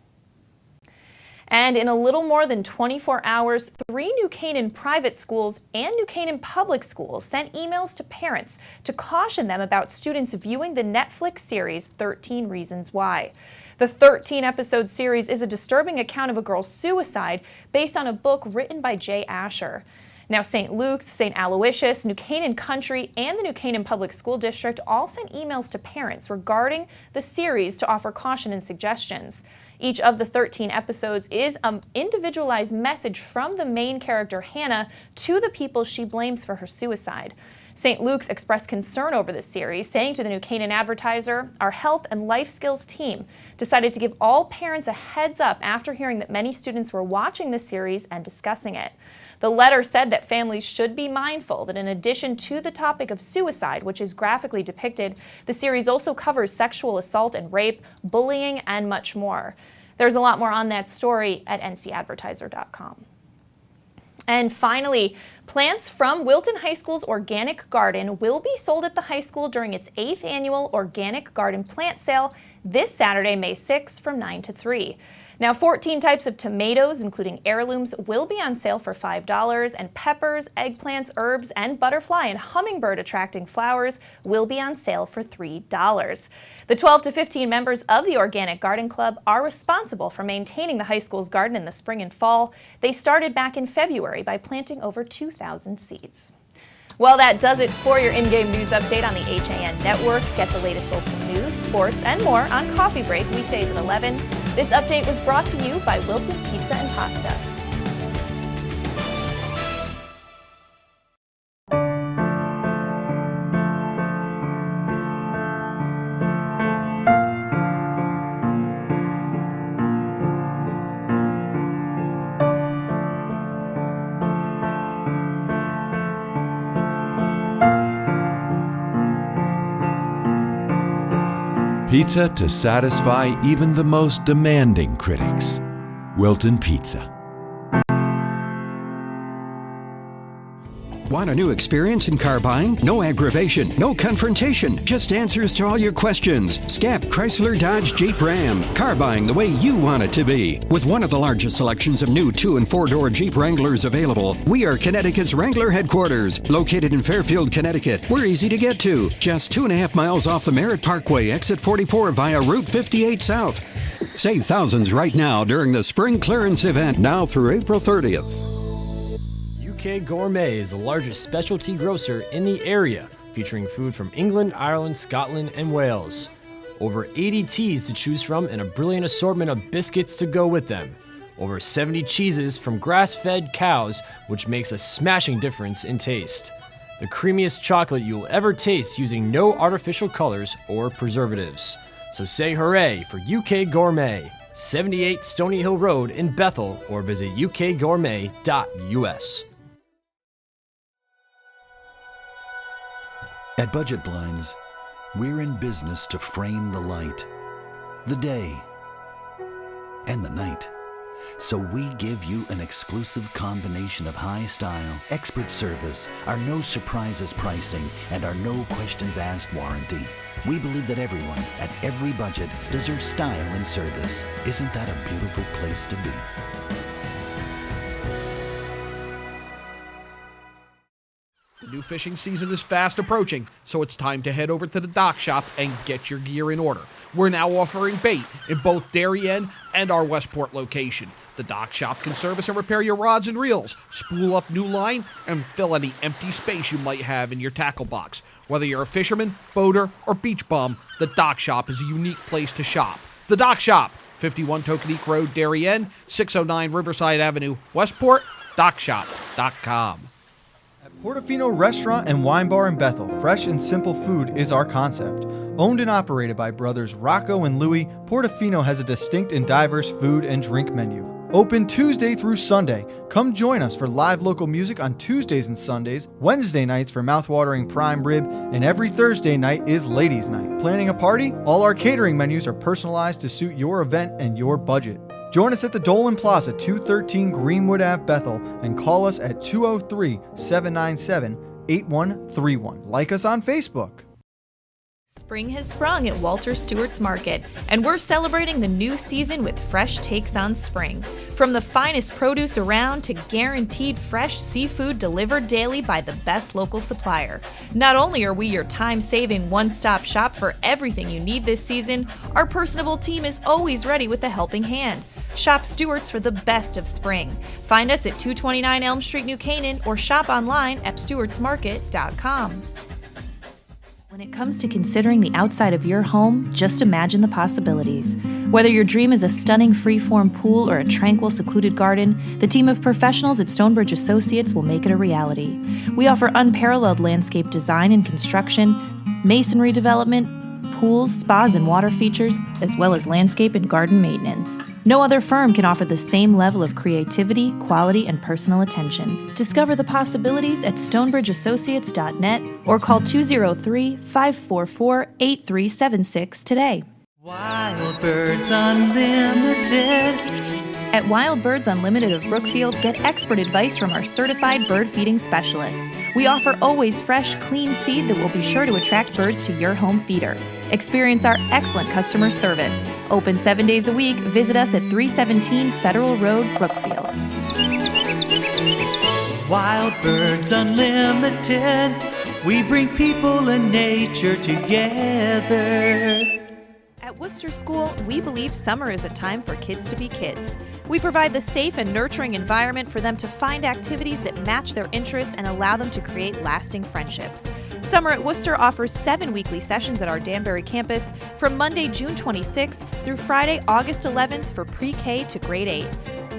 And in a little more than 24 hours, 3 New Canaan private schools and New Canaan public schools sent emails to parents to caution them about students viewing the Netflix series 13 Reasons Why. The 13-episode series is a disturbing account of a girl's suicide based on a book written by Jay Asher. Now, St. Luke's, St. Aloysius, New Canaan Country, and the New Canaan Public School District all sent emails to parents regarding the series to offer caution and suggestions. Each of the 13 episodes is an individualized message from the main character, Hannah, to the people she blames for her suicide. St. Luke's expressed concern over this series, saying to the New Canaan Advertiser, "Our health and life skills team decided to give all parents a heads up after hearing that many students were watching the series and discussing it." The letter said that families should be mindful that in addition to the topic of suicide, which is graphically depicted, the series also covers sexual assault and rape, bullying, and much more. There's a lot more on that story at ncadvertiser.com. And finally, plants from Wilton High School's Organic Garden will be sold at the high school during its 8th annual Organic Garden Plant Sale this Saturday, May 6th from 9 to 3. Now, 14 types of tomatoes, including heirlooms, will be on sale for $5, and peppers, eggplants, herbs, and butterfly and hummingbird-attracting flowers will be on sale for $3. The 12 to 15 members of the Organic Garden Club are responsible for maintaining the high school's garden in the spring and fall. They started back in February by planting over 2,000 seeds. Well, that does it for your in-game news update on the HAN Network. Get the latest local news, sports, and more on Coffee Break weekdays at 11. This update was brought to you by Wilton Pizza and Pasta. Pizza to satisfy even the most demanding critics. Wilton Pizza. Want a new experience in car buying? No aggravation, no confrontation, just answers to all your questions. Scap Chrysler Dodge Jeep Ram. Car buying the way you want it to be. With one of the largest selections of new 2- and 4-door Jeep Wranglers available, we are Connecticut's Wrangler headquarters. Located in Fairfield, Connecticut, we're easy to get to. Just 2.5 miles off the Merritt Parkway, exit 44 via Route 58 South. Save thousands right now during the spring clearance event, now through April 30th. UK Gourmet is the largest specialty grocer in the area, featuring food from England, Ireland, Scotland, and Wales. Over 80 teas to choose from and a brilliant assortment of biscuits to go with them. Over 70 cheeses from grass-fed cows, which makes a smashing difference in taste. The creamiest chocolate you'll ever taste using no artificial colors or preservatives. So say hooray for UK Gourmet, 78 Stony Hill Road in Bethel, or visit ukgourmet.us. At Budget Blinds, we're in business to frame the light, the day, and the night. So we give you an exclusive combination of high style, expert service, our no surprises pricing, and our no questions asked warranty. We believe that everyone, at every budget, deserves style and service. Isn't that a beautiful place to be? The new fishing season is fast approaching, so it's time to head over to the dock shop and get your gear in order. We're now offering bait in both Darien and our Westport location. The dock shop can service and repair your rods and reels, spool up new line, and fill any empty space you might have in your tackle box. Whether you're a fisherman, boater, or beach bum, the dock shop is a unique place to shop. The Dock Shop, 51 Tokenique Road, Darien, 609 Riverside Avenue, Westport, dockshop.com. Portofino Restaurant and Wine Bar in Bethel, fresh and simple food is our concept. Owned and operated by brothers Rocco and Louie, Portofino has a distinct and diverse food and drink menu. Open Tuesday through Sunday. Come join us for live local music on Tuesdays and Sundays, Wednesday nights for mouthwatering prime rib, and every Thursday night is ladies' night. Planning a party? All our catering menus are personalized to suit your event and your budget. Join us at the Dolan Plaza, 213 Greenwood Ave, Bethel, and call us at 203-797-8131. Like us on Facebook. Spring has sprung at Walter Stewart's Market, and we're celebrating the new season with fresh takes on spring. From the finest produce around to guaranteed fresh seafood delivered daily by the best local supplier. Not only are we your time-saving one-stop shop for everything you need this season, our personable team is always ready with a helping hand. Shop Stewart's for the best of spring. Find us at 229 Elm Street, New Canaan, or shop online at stewartsmarket.com. When it comes to considering the outside of your home, just imagine the possibilities. Whether your dream is a stunning freeform pool or a tranquil, secluded garden, the team of professionals at Stonebridge Associates will make it a reality. We offer unparalleled landscape design and construction, masonry development, pools, spas, and water features, as well as landscape and garden maintenance. No other firm can offer the same level of creativity, quality, and personal attention. Discover the possibilities at stonebridgeassociates.net or call 203-544-8376 today. Wild Birds Unlimited. At Wild Birds Unlimited of Brookfield, get expert advice from our certified bird feeding specialists. We offer always fresh, clean seed that will be sure to attract birds to your home feeder. Experience our excellent customer service. Open 7 days a week. Visit us at 317 Federal Road, Brookfield. Wild Birds Unlimited, we bring people and nature together. At Worcester School, we believe summer is a time for kids to be kids. We provide the safe and nurturing environment for them to find activities that match their interests and allow them to create lasting friendships. Summer at Worcester offers 7 weekly sessions at our Danbury campus from Monday, June 26th through Friday, August 11th for pre-K to grade 8.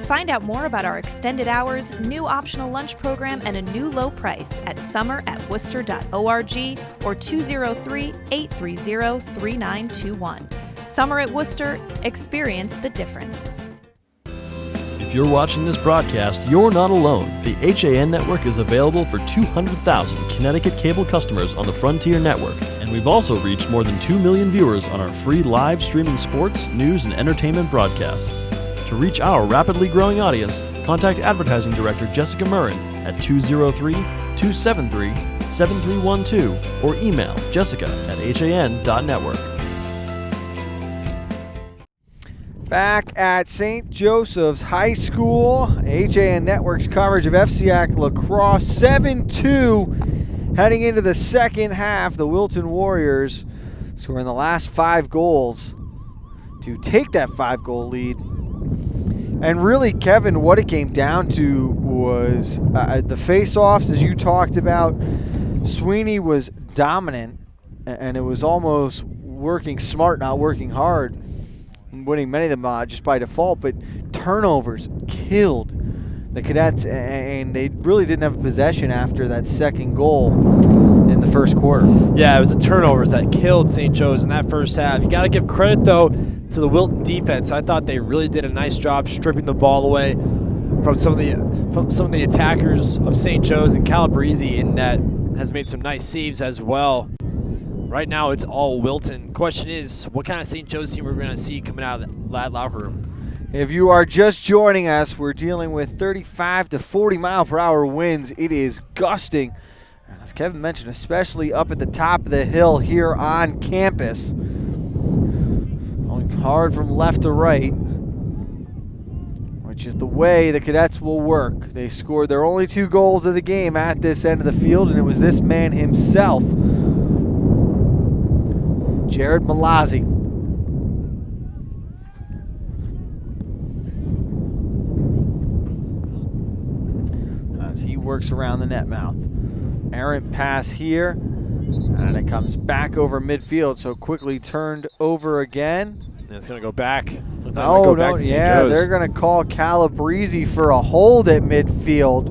Find out more about our extended hours, new optional lunch program, and a new low price at summer@worcester.org or 203-830-3921. Summer at Worcester, experience the difference. If you're watching this broadcast, you're not alone. The HAN network is available for 200,000 Connecticut cable customers on the Frontier network, and we've also reached more than 2 million viewers on our free live streaming sports, news, and entertainment broadcasts. To reach our rapidly growing audience, contact Advertising Director Jessica Murrin at 203-273-7312 or email jessica@han.network. Back at St. Joseph's High School, HAN Network's coverage of FCIAC Lacrosse 7-2. Heading into the second half, the Wilton Warriors scoring the last 5 goals to take that 5-goal lead. And really, Kevin, what it came down to was the face-offs, as you talked about. Sweeney was dominant, and it was almost working smart, not working hard, winning many of them just by default. But turnovers killed the Cadets, and they really didn't have possession after that second goal in the first quarter. Yeah, it was the turnovers that killed St. Joe's in that first half. You got to give credit, though, to the Wilton defense. I thought they really did a nice job stripping the ball away from some of the attackers of St. Joe's, and Calabrese in net has made some nice saves as well. Right now it's all Wilton. Question is, what kind of St. Joe's team we're going to see coming out of that locker room? If you are just joining us, we're dealing with 35 to 40 mile per hour winds. It is gusting, as Kevin mentioned, especially up at the top of the hill here on campus. Hard from left to right, which is the way the Cadets will work. They scored their only 2 goals of the game at this end of the field, and it was this man himself, Jared Malazzi. As he works around the net mouth. Errant pass here, and it comes back over midfield, so quickly turned over again. And it's going to go back. Oh, no, yeah, they're going to call Calabrese for a hold at midfield,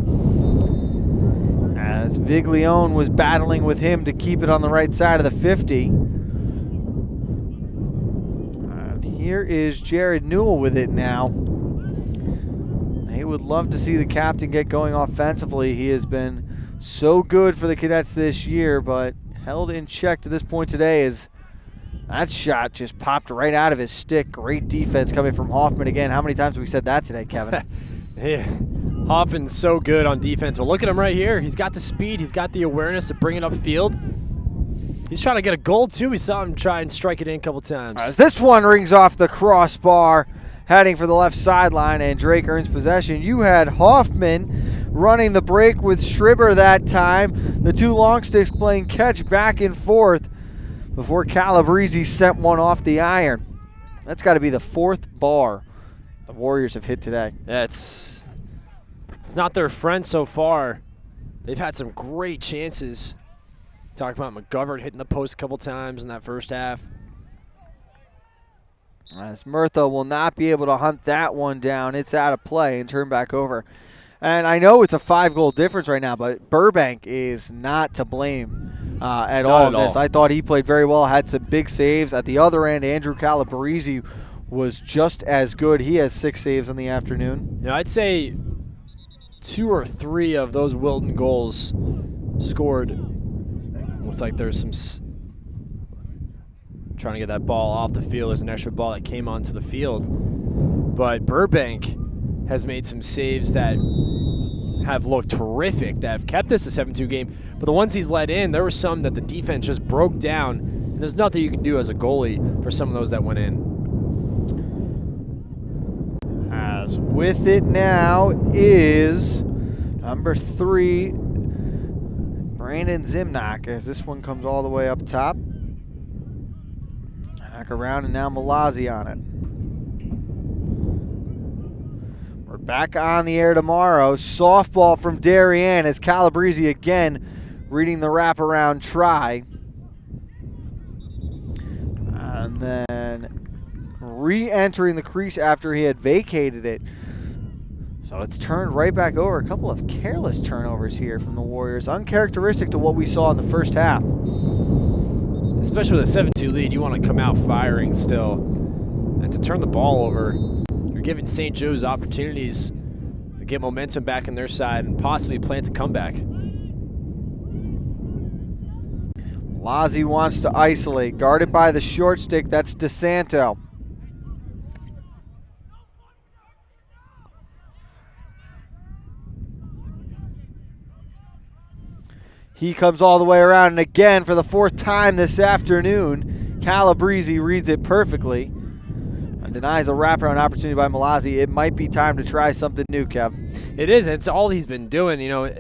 as Viglione was battling with him to keep it on the right side of the 50. And here is Jared Newell with it now. They would love to see the captain get going offensively. He has been so good for the Cadets this year, but held in check to this point today as that shot just popped right out of his stick. Great defense coming from Hoffman again. How many times have we said that today, Kevin? Yeah, Hoffman's so good on defense. Well, look at him right here. He's got the speed. He's got the awareness to bring it upfield. He's trying to get a goal, too. We saw him try and strike it in a couple times. As this one rings off the crossbar, heading for the left sideline, and Drake earns possession. You had Hoffman running the break with Stribber that time. The 2 long sticks playing catch back and forth before Calabrese sent one off the iron. That's got to be the 4th bar the Warriors have hit today. Yeah, it's not their friend so far. They've had some great chances. Talk about McGovern hitting the post a couple times in that first half. As Murtha will not be able to hunt that one down. It's out of play and turned back over. And I know it's a 5-goal difference right now, but Burbank is not to blame at all in this. I thought he played very well, had some big saves. At the other end, Andrew Calabrese was just as good. He has 6 saves in the afternoon. I'd say 2 or 3 of those Wilton goals scored. Looks like there's some trying to get that ball off the field. There's an extra ball that came onto the field. But Burbank has made some saves that have looked terrific, that have kept this a 7-2 game. But the ones he's let in, there were some that the defense just broke down. And there's nothing you can do as a goalie for some of those that went in. As with it now is number 3, Brandon Zimnock, as this one comes all the way up top. Back around, and now Malazzi on it. We're back on the air tomorrow. Softball from Darien as Calabrese again reading the wraparound try. And then re-entering the crease after he had vacated it. So it's turned right back over. A couple of careless turnovers here from the Warriors. Uncharacteristic to what we saw in the first half. Especially with a 7-2 lead, you want to come out firing still. And to turn the ball over, you're giving St. Joe's opportunities to get momentum back on their side and possibly plant a comeback. Lazzi wants to isolate. Guarded by the short stick, that's DeSanto. He comes all the way around, and again, for the 4th time this afternoon, Calabrese reads it perfectly and denies a wraparound opportunity by Malazzi. It might be time to try something new, Kev. It is. It's all he's been doing. You know,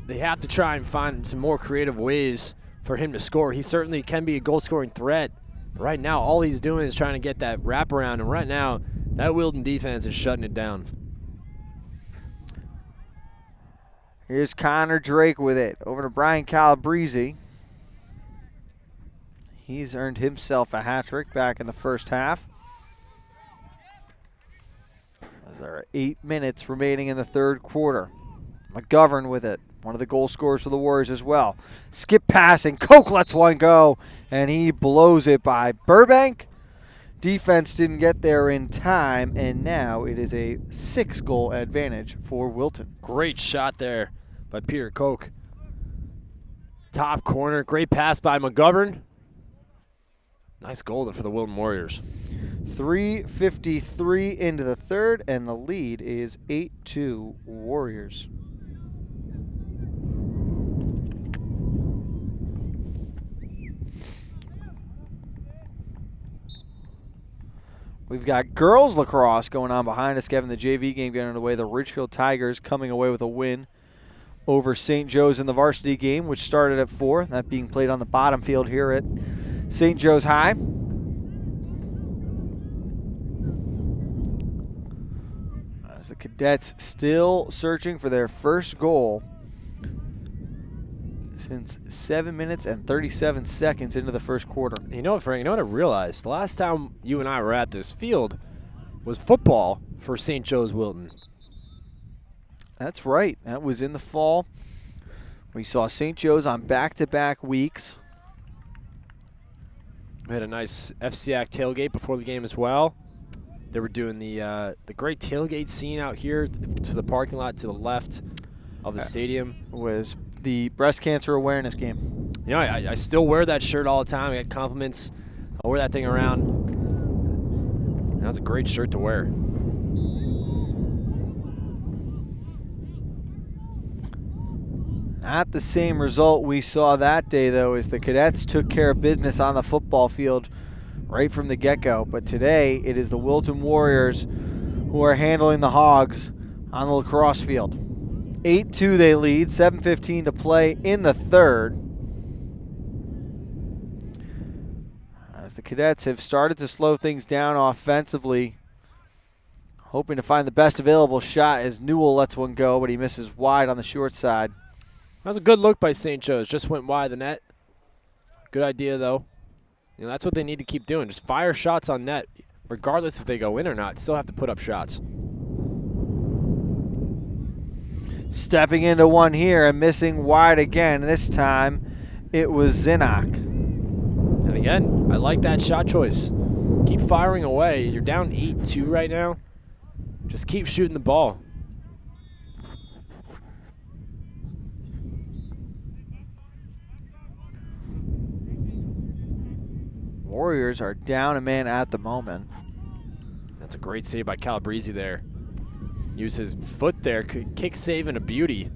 they have to try and find some more creative ways for him to score. He certainly can be a goal-scoring threat. But right now, all he's doing is trying to get that wraparound, and right now, that Wilton defense is shutting it down. Here's Connor Drake with it. Over to Brian Calabrese. He's earned himself a hat trick back in the first half. As there are 8 minutes remaining in the third quarter. McGovern with it. One of the goal scorers for the Warriors as well. Skip pass, and Koch lets one go, and he blows it by Burbank. Defense didn't get there in time, and now it is a 6-goal advantage for Wilton. Great shot there by Peter Koch. Top corner, great pass by McGovern. Nice goal for the Wilton Warriors. 3:53 into the third, and the lead is 8-2 Warriors. We've got girls lacrosse going on behind us, Kevin. The JV game getting underway. The Ridgefield Tigers coming away with a win over St. Joe's in the varsity game, which started at 4. That being played on the bottom field here at St. Joe's High. As the Cadets still searching for their first goal since 7 minutes and 37 seconds into the first quarter. You know what, Frank? You know what I realized? The last time you and I were at this field was football for St. Joe's Wilton. That's right. That was in the fall. We saw St. Joe's on back-to-back weeks. We had a nice FCIAC tailgate before the game as well. They were doing the great tailgate scene out here to the parking lot to the left of the stadium. Was the breast cancer awareness game. You know, I still wear that shirt all the time. I get compliments. I wear that thing around. That's a great shirt to wear. Not the same result we saw that day, though, as the Cadets took care of business on the football field right from the get-go. But today, it is the Wilton Warriors who are handling the Hogs on the lacrosse field. 8-2 they lead, 7:15 to play in the third. As the Cadets have started to slow things down offensively, hoping to find the best available shot as Newell lets one go, but he misses wide on the short side. That was a good look by St. Joe's. Just went wide the net. Good idea, though. You know, that's what they need to keep doing. Just fire shots on net, regardless if they go in or not. Still have to put up shots. Stepping into one here and missing wide again. This time it was Zinnock. And again, I like that shot choice. Keep firing away. You're down 8-2 right now. Just keep shooting the ball. Warriors are down a man at the moment. That's a great save by Calabrese there. Use his foot there, kick save and a beauty.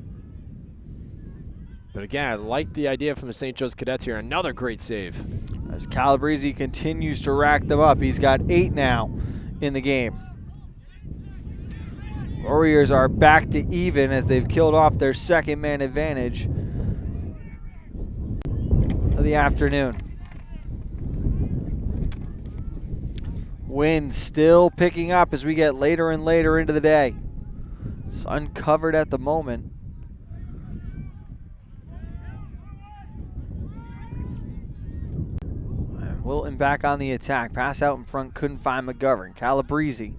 But again, I like the idea from the St. Joe's Cadets here. Another great save. As Calabrese continues to rack them up, he's got 8 now in the game. Warriors are back to even as they've killed off their second man advantage of the afternoon. Wind still picking up as we get later and later into the day. Sun covered at the moment. And Wilton back on the attack. Pass out in front, couldn't find McGovern. Calabrese.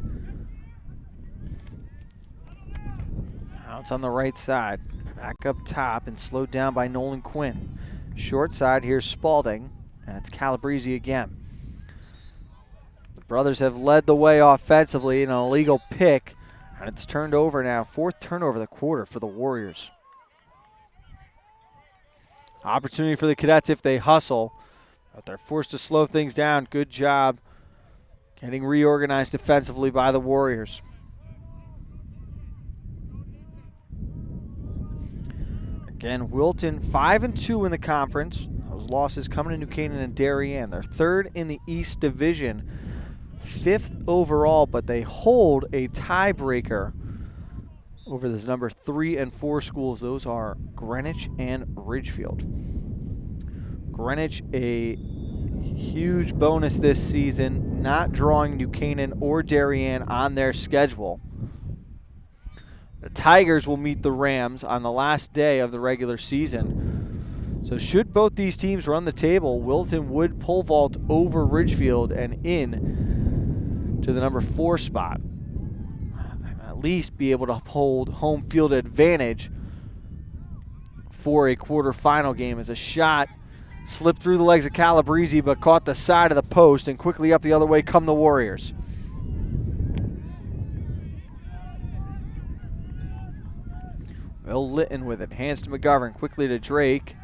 It's on the right side. Back up top and slowed down by Nolan Quinn. Short side, here's Spalding, and it's Calabrese again. The brothers have led the way offensively in an illegal pick, and it's turned over now. 4th turnover of the quarter for the Warriors. Opportunity for the Cadets if they hustle, but they're forced to slow things down. Good job getting reorganized defensively by the Warriors. Again, Wilton 5-2 in the conference. Those losses coming to New Canaan and Darien. They're 3rd in the East Division, 5th overall, but they hold a tiebreaker over this number 3 and 4 schools. Those are Greenwich and Ridgefield. Greenwich, a huge bonus this season, not drawing New Canaan or Darien on their schedule. The Tigers will meet the Rams on the last day of the regular season. So should both these teams run the table, Wilton would pole vault over Ridgefield and in to the number 4 spot. And at least be able to hold home field advantage for a quarterfinal game as a shot slipped through the legs of Calabrese but caught the side of the post, and quickly up the other way come the Warriors. Will Litton with it. Hands to McGovern. Quickly to Drake.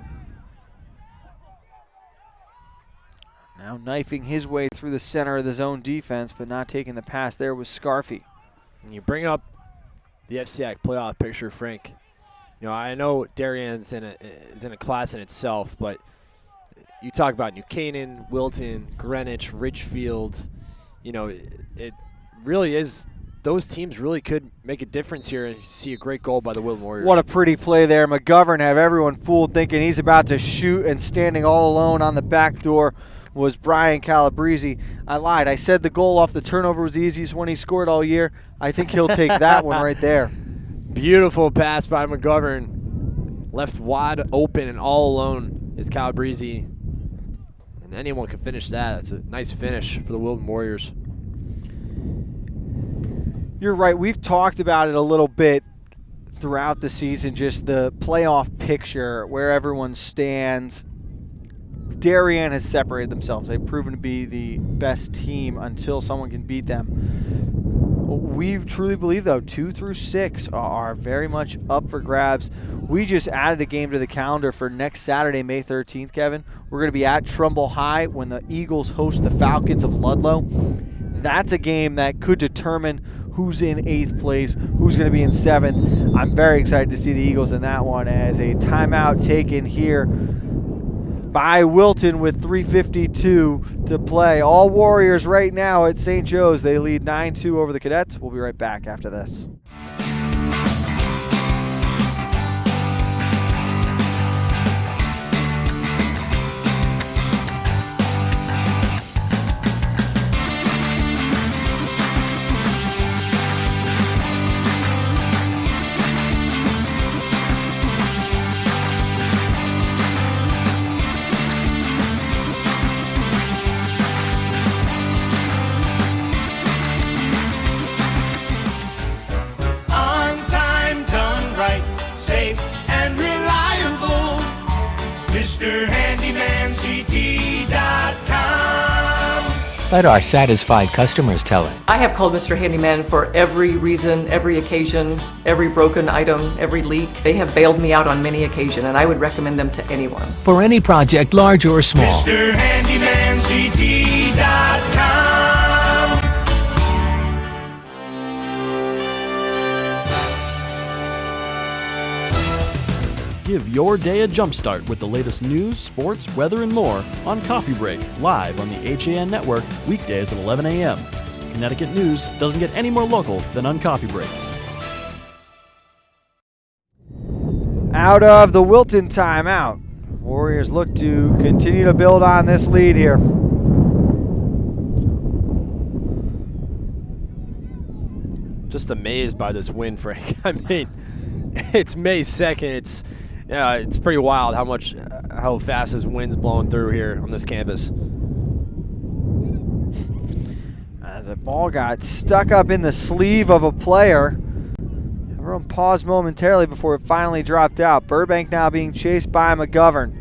Now knifing his way through the center of the zone defense, but not taking the pass there was Scarfy. And you bring up the FCIAC playoff picture, Frank. You know, I know Darien's is in a class in itself, but you talk about New Canaan, Wilton, Greenwich, Ridgefield. You know, it really is. Those teams really could make a difference here, and see a great goal by the Wilton Warriors. What a pretty play there. McGovern have everyone fooled, thinking he's about to shoot, and standing all alone on the back door was Brian Calabrese. I lied. I said the goal off the turnover was the easiest one he scored all year. I think he'll take that one right there. Beautiful pass by McGovern. Left wide open and all alone is Calabrese. And anyone can finish that. That's a nice finish for the Wilton Warriors. You're right. We've talked about it a little bit throughout the season, just the playoff picture, where everyone stands. Darien has separated themselves. They've proven to be the best team until someone can beat them. We truly believe, though, 2 through 6 are very much up for grabs. We just added a game to the calendar for next Saturday, May 13th, Kevin. We're going to be at Trumbull High when the Eagles host the Falcons of Ludlow. That's a game that could determine who's in 8th place, who's going to be in 7th. I'm very excited to see the Eagles in that one, as a timeout taken here by Wilton with 3:52 to play. All Warriors right now at St. Joe's. They lead 9-2 over the Cadets. We'll be right back after this. Let our satisfied customers tell it. I have called Mr. Handyman for every reason, every occasion, every broken item, every leak. They have bailed me out on many occasions, and I would recommend them to anyone. For any project, large or small. MrHandymanCT.com. Give your day a jumpstart with the latest news, sports, weather, and more on Coffee Break, live on the HAN Network, weekdays at 11 a.m. Connecticut news doesn't get any more local than on Coffee Break. Out of the Wilton timeout, Warriors look to continue to build on this lead here. Just amazed by this win, Frank. I mean, it's May 2nd. It's pretty wild how fast this wind's blowing through here on this campus. As the ball got stuck up in the sleeve of a player, everyone paused momentarily before it finally dropped out. Burbank now being chased by McGovern.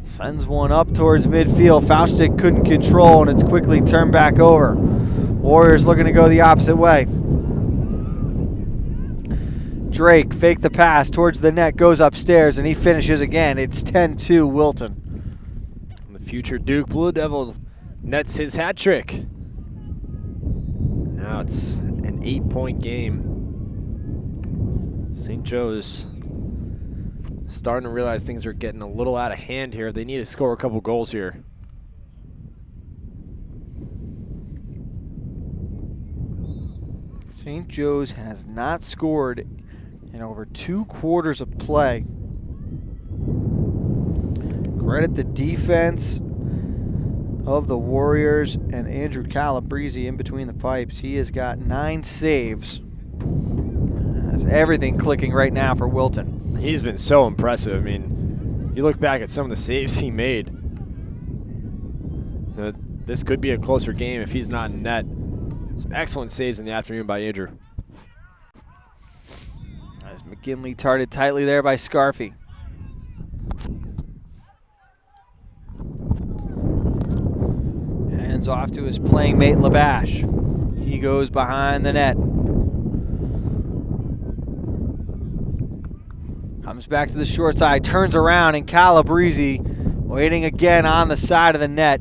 Sends one up towards midfield. Faustic couldn't control, and it's quickly turned back over. Warriors looking to go the opposite way. Drake faked the pass towards the net, goes upstairs, and he finishes again. It's 10-2 Wilton. The future Duke Blue Devil nets his hat trick. Now it's an 8-point game. St. Joe's starting to realize things are getting a little out of hand here. They need to score a couple goals here. St. Joe's has not scored in over 2 quarters of play. Credit the defense of the Warriors and Andrew Calabrese in between the pipes. He has got 9 saves. That's everything clicking right now for Wilton. He's been so impressive. I mean, you look back at some of the saves he made. This could be a closer game if he's not in net. Some excellent saves in the afternoon by Andrew. As McGinley targeted tightly there by Scarfy. Hands off to his playing mate Labash. He goes behind the net. Comes back to the short side, turns around, and Calabrese waiting again on the side of the net.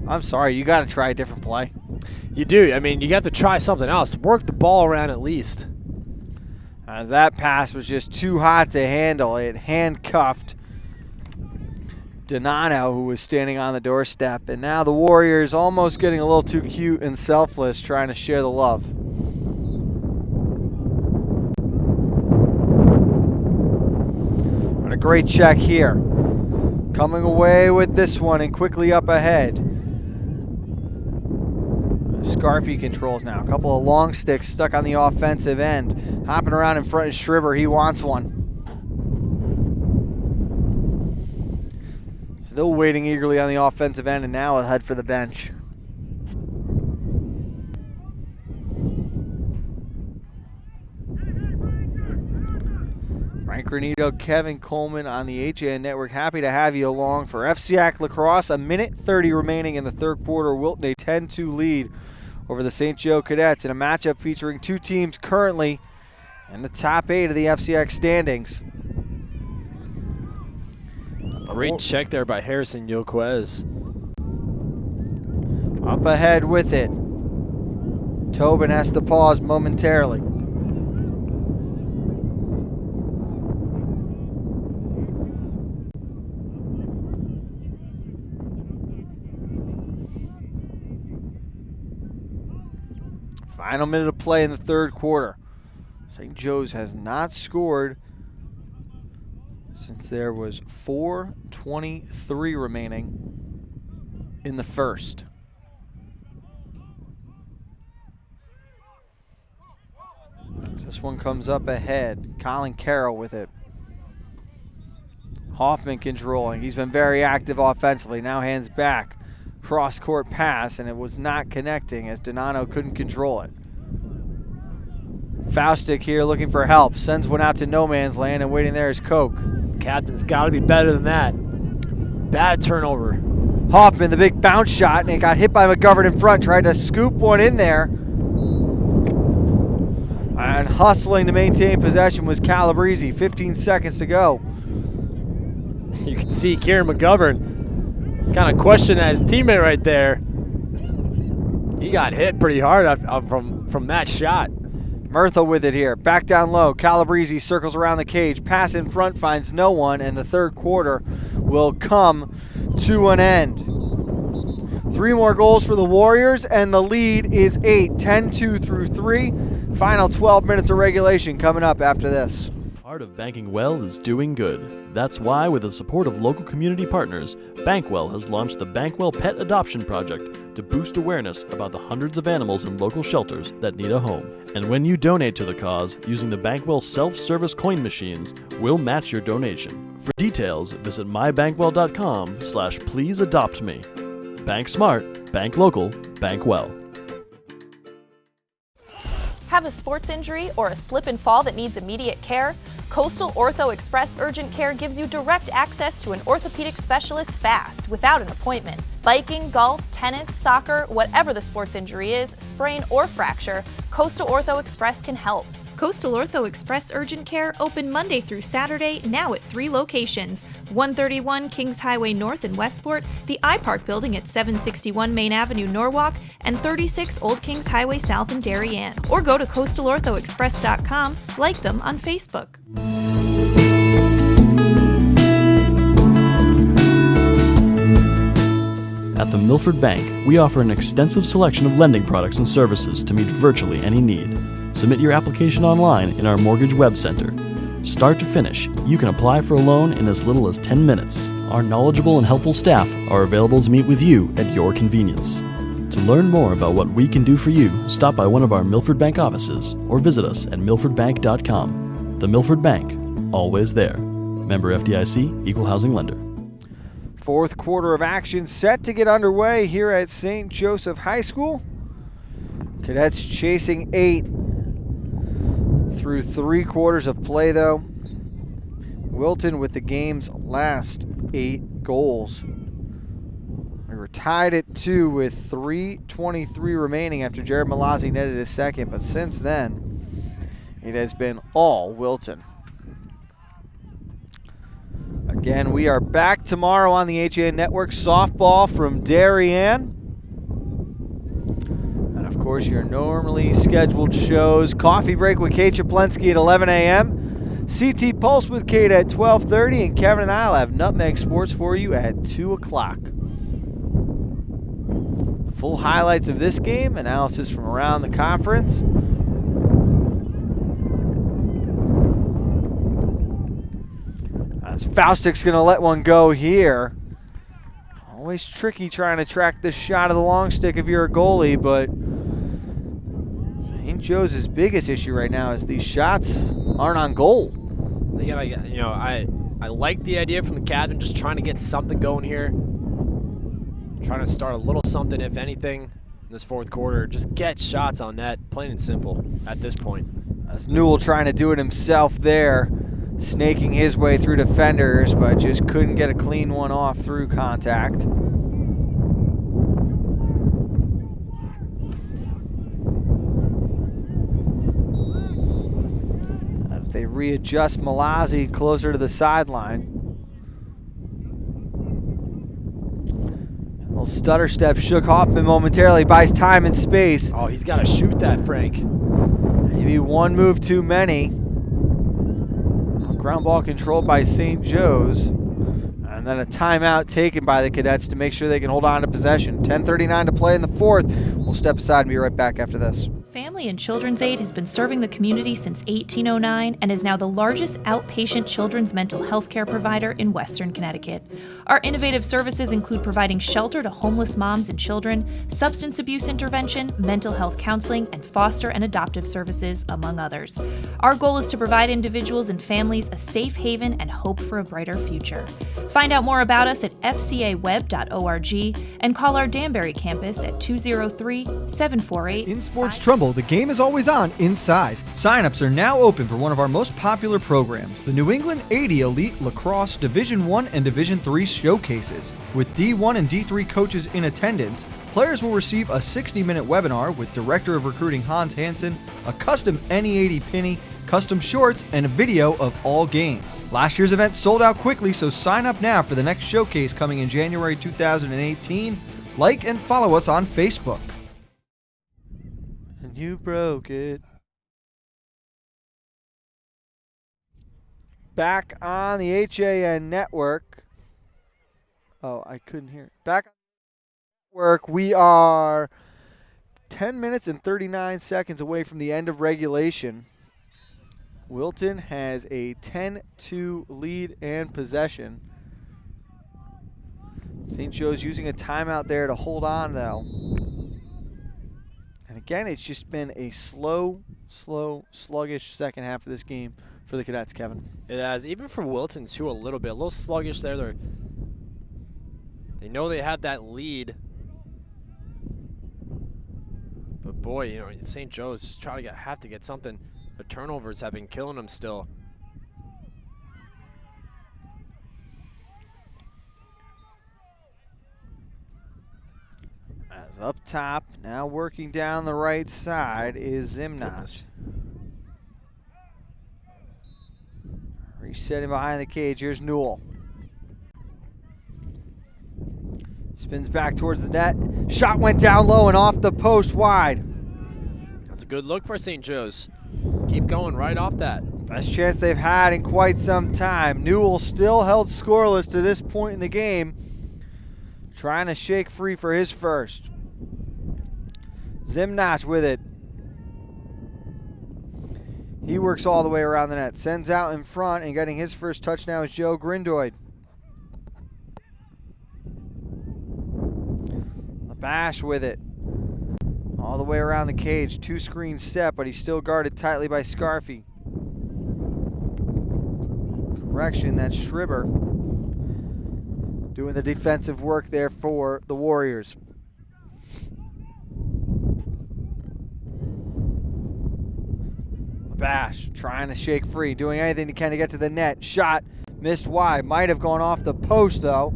I'm sorry, you got to try a different play. You do. I mean, you got to try something else. Work the ball around at least. As that pass was just too hot to handle, it handcuffed Donano, who was standing on the doorstep. And now the Warriors almost getting a little too cute and selfless, trying to share the love. What a great check here. Coming away with this one and quickly up ahead. Scarfy controls now. A couple of long sticks stuck on the offensive end. Hopping around in front of Schriber. He wants one. Still waiting eagerly on the offensive end, and now he'll head for the bench. Frank Granito, Kevin Coleman on the HAN Network. Happy to have you along for FCIAC Lacrosse. A minute 30 remaining in the third quarter. Wilton a 10-2 lead over the St. Joe Cadets in a matchup featuring 2 teams currently in the top 8 of the FCIAC standings. Great check there by Harrison Yoquez. Up ahead with it. Tobin has to pause momentarily. Final minute of play in the third quarter. St. Joe's has not scored since there was 4:23 remaining in the first. This one comes up ahead. Colin Carroll with it. Hoffman controlling. He's been very active offensively. Now hands back. Cross-court pass, and it was not connecting as Donano couldn't control it. Faustic here looking for help. Sends one out to no man's land, and waiting there is Koch. Captain's got to be better than that. Bad turnover. Hoffman, the big bounce shot, and it got hit by McGovern in front. Tried to scoop one in there. And hustling to maintain possession was Calabrese. 15 seconds to go. You can see Kieran McGovern kind of questioning his teammate right there. He got hit pretty hard from that shot. Murtha with it here. Back down low. Calabrese circles around the cage. Pass in front finds no one, and the third quarter will come to an end. 3 more goals for the Warriors, and the lead is 8. 10-2 through 3. Final 12 minutes of regulation coming up after this. Part of banking well is doing good. That's why, with the support of local community partners, Bankwell has launched the Bankwell Pet Adoption Project to boost awareness about the hundreds of animals in local shelters that need a home. And when you donate to the cause using the Bankwell self-service coin machines, we'll match your donation. For details, visit mybankwell.com/pleaseadoptme. Bank smart, bank local, bank well. Have a sports injury or a slip and fall that needs immediate care? Coastal Ortho Express Urgent Care gives you direct access to an orthopedic specialist fast, without an appointment. Biking, golf, tennis, soccer, whatever the sports injury is, sprain or fracture, Coastal Ortho Express can help. Coastal Ortho Express Urgent Care open Monday through Saturday, now at 3 locations: 131 Kings Highway North in Westport, the iPark building at 761 Main Avenue, Norwalk, and 36 Old Kings Highway South in Darien. Or go to coastalorthoexpress.com, like them on Facebook. At the Milford Bank, we offer an extensive selection of lending products and services to meet virtually any need. Submit your application online in our Mortgage Web Center. Start to finish, you can apply for a loan in as little as 10 minutes. Our knowledgeable and helpful staff are available to meet with you at your convenience. To learn more about what we can do for you, stop by one of our Milford Bank offices or visit us at milfordbank.com. The Milford Bank, always there. Member FDIC, Equal Housing Lender. Fourth quarter of action set to get underway here at St. Joseph High School. Cadets chasing 8 through 3 quarters of play, though. Wilton with the game's last 8 goals. We were tied at 2 with 3:23 remaining after Jared Malazzi netted his second, but since then, it has been all Wilton. Again, we are back tomorrow on the HAN Network. Softball from Darien. And of course, your normally scheduled shows. Coffee Break with Kate Chaplensky at 11 a.m. CT Pulse with Kate at 12:30. And Kevin and I will have Nutmeg Sports for you at 2 o'clock. Full highlights of this game, analysis from around the conference. As Faustik's going to let one go here. Always tricky trying to track this shot of the long stick if you're a goalie, but St. Joe's biggest issue right now is these shots aren't on goal. They gotta, I like the idea from the captain, just trying to get something going here. Trying to start a little something, if anything, in this fourth quarter. Just get shots on net, plain and simple, at this point. As Newell trying to do it himself there, snaking his way through defenders, but just couldn't get a clean one off through contact. As they readjust Malazzi closer to the sideline. A little stutter step shook Hoffman momentarily, buys time and space. Oh, he's got to shoot that, Frank. Maybe one move too many. Ground ball controlled by St. Joe's. And then a timeout taken by the Cadets to make sure they can hold on to possession. 10:39 to play in the fourth. We'll step aside and be right back after this. Family and Children's Aid has been serving the community since 1809 and is now the largest outpatient children's mental health care provider in Western Connecticut. Our innovative services include providing shelter to homeless moms and children, substance abuse intervention, mental health counseling, and foster and adoptive services, among others. Our goal is to provide individuals and families a safe haven and hope for a brighter future. Find out more about us at fcaweb.org and call our Danbury campus at 203-748. In Sports Trumbull, the game is always on inside. Sign-ups are now open for one of our most popular programs, the New England 80 Elite Lacrosse Division I and Division III showcases. With D1 and D3 coaches in attendance, players will receive a 60-minute webinar with Director of Recruiting Hans Hansen, a custom NE80 penny, custom shorts, and a video of all games. Last year's event sold out quickly, so sign up now for the next showcase coming in January 2018. Like and follow us on Facebook. And you broke it. back on the HAN network. Oh, I couldn't hear it. Back on the network. We are 10 minutes and 39 seconds away from the end of regulation. Wilton has a 10-2 lead and possession. St. Joe's using a timeout there to hold on, though. And again, it's just been a slow, sluggish second half of this game for the Cadets, Kevin. It has, even for Wilton, too, a little sluggish there. They know they had that lead. But boy, you know, St. Joe's just trying to have to get something. The turnovers have been killing them still. As up top, now working down the right side is Zimnach. Resetting behind the cage, here's Newell. Spins back towards the net. Shot went down low and off the post wide. That's a good look for St. Joe's. Keep going right off that. Best chance they've had in quite some time. Newell still held scoreless to this point in the game. Trying to shake free for his first. Zimnach with it. He works all the way around the net. Sends out in front, and getting his first touch now is Joe Grindoid. Bash with it. All the way around the cage. 2 screens set, but he's still guarded tightly by Scarfy. Correction, that's Stribber. Doing the defensive work there for the Warriors. Bash trying to shake free. Doing anything he can to get to the net. Shot missed wide. Might have gone off the post, though.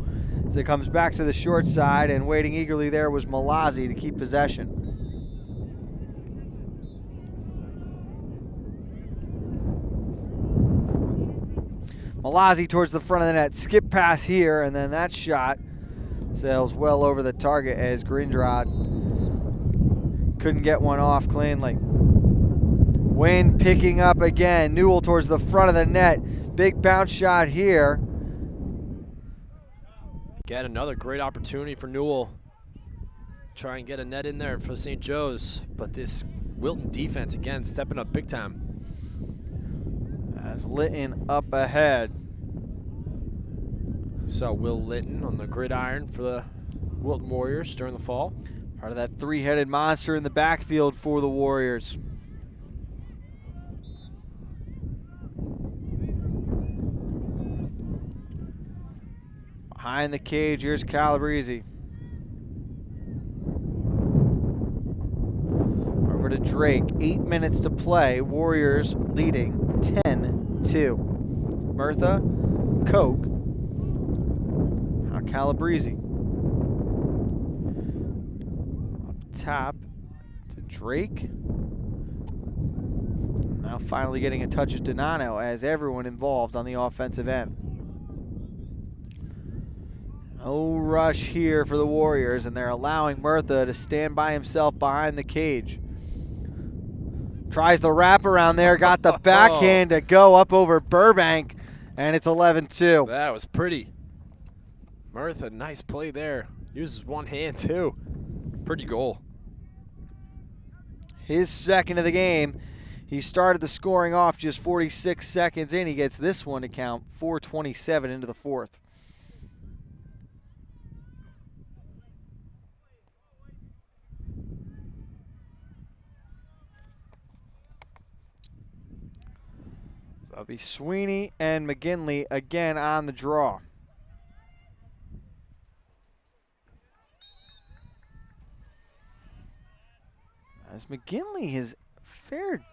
As it comes back to the short side, and waiting eagerly there was Malazzi to keep possession. Malazzi towards the front of the net. Skip pass here, and then that shot sails well over the target as Grindrod couldn't get one off cleanly. Wind picking up again. Newell towards the front of the net. Big bounce shot here. Again, another great opportunity for Newell. Try and get a net in there for St. Joe's. But this Wilton defense, again, stepping up big time. As Litton up ahead. Saw Will Litton on the gridiron for the Wilton Warriors during the fall. Part of that three-headed monster in the backfield for the Warriors. Behind the cage, here's Calabrese. Over to Drake, 8 minutes to play. Warriors leading 10-2. Murtha, Koch, now Calabrese. Up top to Drake. Now finally getting a touch of Donano as everyone involved on the offensive end. No rush here for the Warriors, and they're allowing Murtha to stand by himself behind the cage. Tries the wraparound there, got the backhand to go up over Burbank, and it's 11-2. That was pretty. Murtha, nice play there. Uses one hand, too. Pretty goal. His second of the game. He started the scoring off just 46 seconds in. He gets this one to count, 4:27 into the fourth. That'll be Sweeney and McGinley again on the draw. As McGinley has fared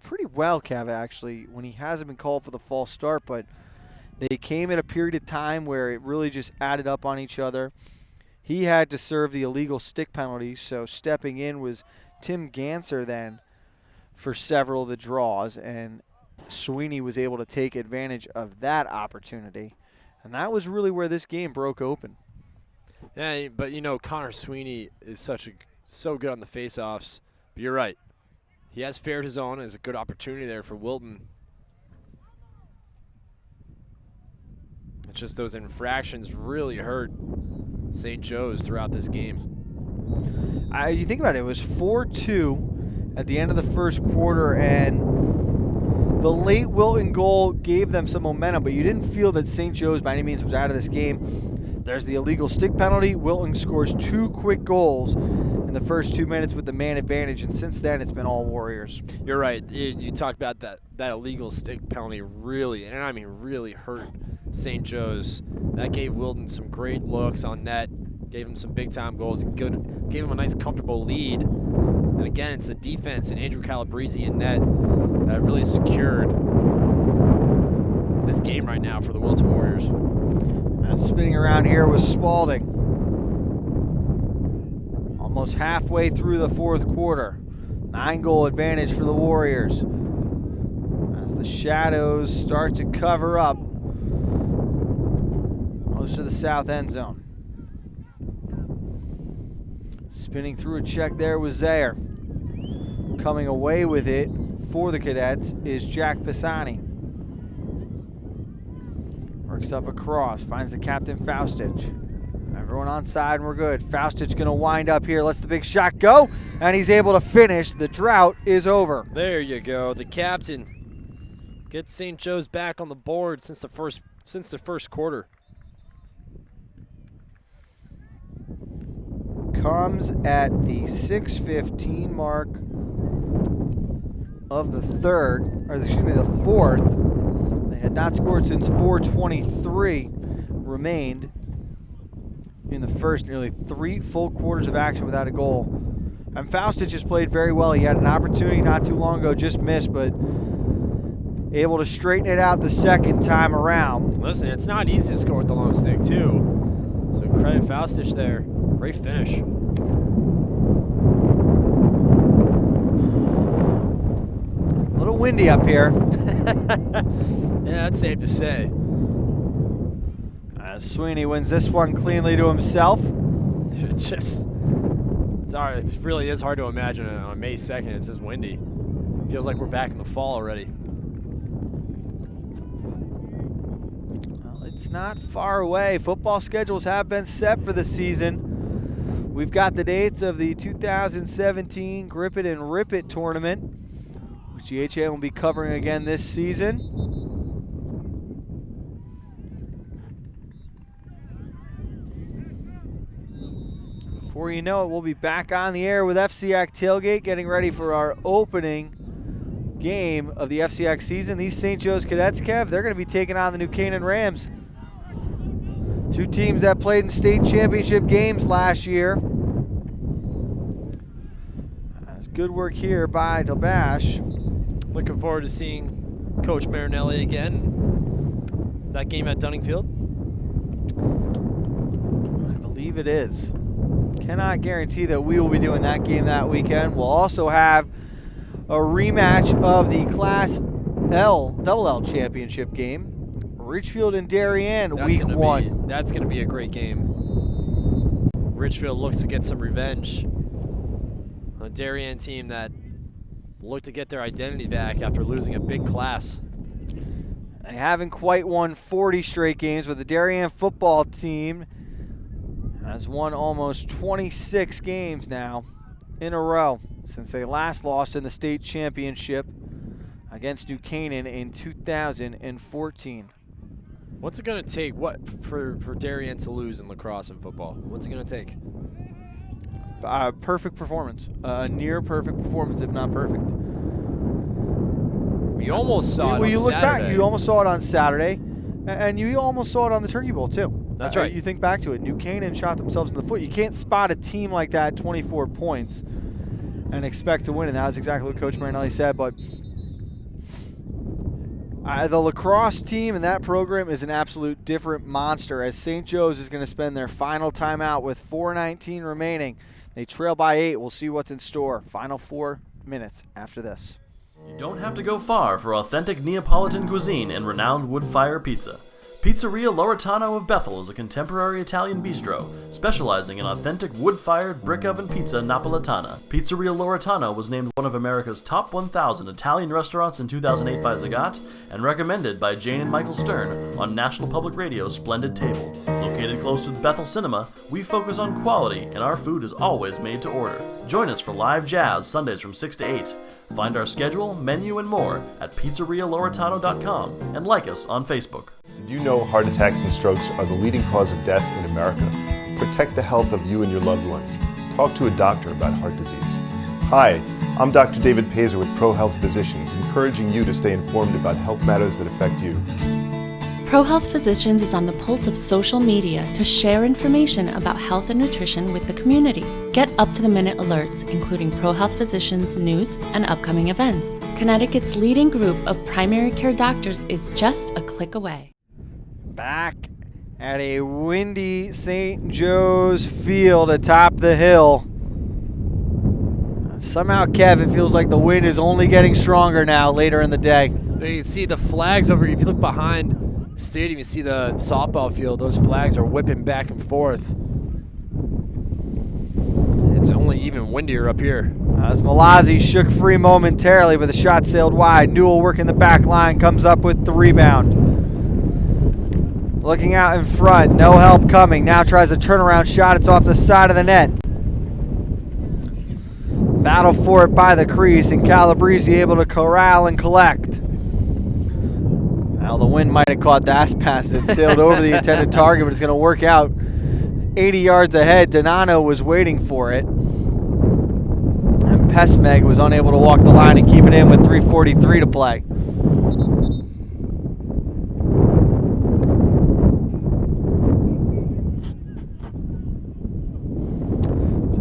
pretty well, Kev, actually, when he hasn't been called for the false start, but they came at a period of time where it really just added up on each other. He had to serve the illegal stick penalty, so stepping in was Tim Ganser then for several of the draws, and Sweeney was able to take advantage of that opportunity, and that was really where this game broke open. Yeah, but you know, Connor Sweeney is so good on the face-offs. But you're right. He has fared his own as a good opportunity there for Wilton. It's just those infractions really hurt St. Joe's throughout this game. You think about it, it was 4-2 at the end of the first quarter, and the late Wilton goal gave them some momentum, but you didn't feel that St. Joe's by any means was out of this game. There's the illegal stick penalty. Wilton scores 2 quick goals in the first 2 minutes with the man advantage, and since then it's been all Warriors. You're right. You talked about that illegal stick penalty really, and I mean really hurt St. Joe's. That gave Wilton some great looks on net, gave him some big-time goals, and gave him a nice, comfortable lead. And again, it's the defense and Andrew Calabrese in net that really secured this game right now for the Wilton Warriors. Spinning around here was Spalding. Almost halfway through the fourth quarter. 9-goal advantage for the Warriors. As the shadows start to cover up most of the south end zone. Spinning through a check there was Zaire. Coming away with it for the Cadets is Jack Pisani. Works up across, finds the captain Faustich. Everyone on side and we're good. Faustich gonna wind up here, lets the big shot go, and he's able to finish. The drought is over. There you go. The captain gets St. Joe's back on the board since the first quarter. Comes at the 6:15 mark of the fourth. They had not scored since 4:23 remained in the first. Nearly 3 full quarters of action without a goal. And Faustich just played very well. He had an opportunity not too long ago, just missed, but able to straighten it out the second time around. Listen, it's not easy to score with the long stick, too. So credit Faustich there. Great finish. A little windy up here. Yeah, that's safe to say. Sweeney wins this one cleanly to himself. It's hard. It really is hard to imagine on May 2nd. It's just windy. Feels like we're back in the fall already. Well, it's not far away. Football schedules have been set for the season. We've got the dates of the 2017 Grip It and Rip It tournament, which GHA will be covering again this season. Before you know it, we'll be back on the air with FCIAC Tailgate, getting ready for our opening game of the FCIAC season. These St. Joe's Cadets, Kev, they're going to be taking on the New Canaan Rams. 2 teams that played in state championship games last year. That's good work here by Delbash. Looking forward to seeing Coach Marinelli again. Is that game at Dunningfield? I believe it is. Cannot guarantee that we will be doing that game that weekend. We'll also have a rematch of the Class L, Double L championship game. Richfield and Darien, week 1. That's going to be a great game. Richfield looks to get some revenge on a Darien team that looked to get their identity back after losing a big class. They haven't quite won 40 straight games, but the Darien football team has won almost 26 games now in a row since they last lost in the state championship against New Canaan in 2014. What's it going to take for Darien to lose in lacrosse and football? What's it going to take? Perfect performance. A near perfect performance, if not perfect. We almost saw it on Saturday. You look back, you almost saw it on Saturday, and you almost saw it on the Turkey Bowl, too. That's right. You think back to it. New Canaan shot themselves in the foot. You can't spot a team like that, 24 points, and expect to win, and that was exactly what Coach Marinelli said, but the lacrosse team and that program is an absolute different monster, as St. Joe's is going to spend their final timeout with 4:19 remaining. They trail by 8. We'll see what's in store. Final 4 minutes after this. You don't have to go far for authentic Neapolitan cuisine and renowned wood fire pizza. Pizzeria Loretano of Bethel is a contemporary Italian bistro, specializing in authentic wood-fired brick oven pizza Napolitana. Pizzeria Loretano was named one of America's top 1,000 Italian restaurants in 2008 by Zagat, and recommended by Jane and Michael Stern on National Public Radio's Splendid Table. Located close to the Bethel Cinema, we focus on quality, and our food is always made to order. Join us for live jazz Sundays from 6 to 8. Find our schedule, menu, and more at pizzerialoretano.com and like us on Facebook. Did you know heart attacks and strokes are the leading cause of death in America? Protect the health of you and your loved ones. Talk to a doctor about heart disease. Hi, I'm Dr. David Pazer with ProHealth Physicians, encouraging you to stay informed about health matters that affect you. ProHealth Physicians is on the pulse of social media to share information about health and nutrition with the community. Get up-to-the-minute alerts, including ProHealth Physicians' news and upcoming events. Connecticut's leading group of primary care doctors is just a click away. Back at a windy St. Joe's field atop the hill. Somehow, Kev, it feels like the wind is only getting stronger now later in the day. You can see the flags over here. If you look behind the stadium, you see the softball field. Those flags are whipping back and forth. It's only even windier up here. As Malazzi shook free momentarily, but the shot sailed wide. Newell working the back line, comes up with the rebound. Looking out in front, no help coming. Now tries a turnaround shot. It's off the side of the net. Battle for it by the crease, and Calabrese able to corral and collect. Well, the wind might have caught that pass. It sailed over the intended target, but it's going to work out. 80 yards ahead, Donano was waiting for it. And Pesmeg was unable to walk the line and keep it in with 3:43 to play.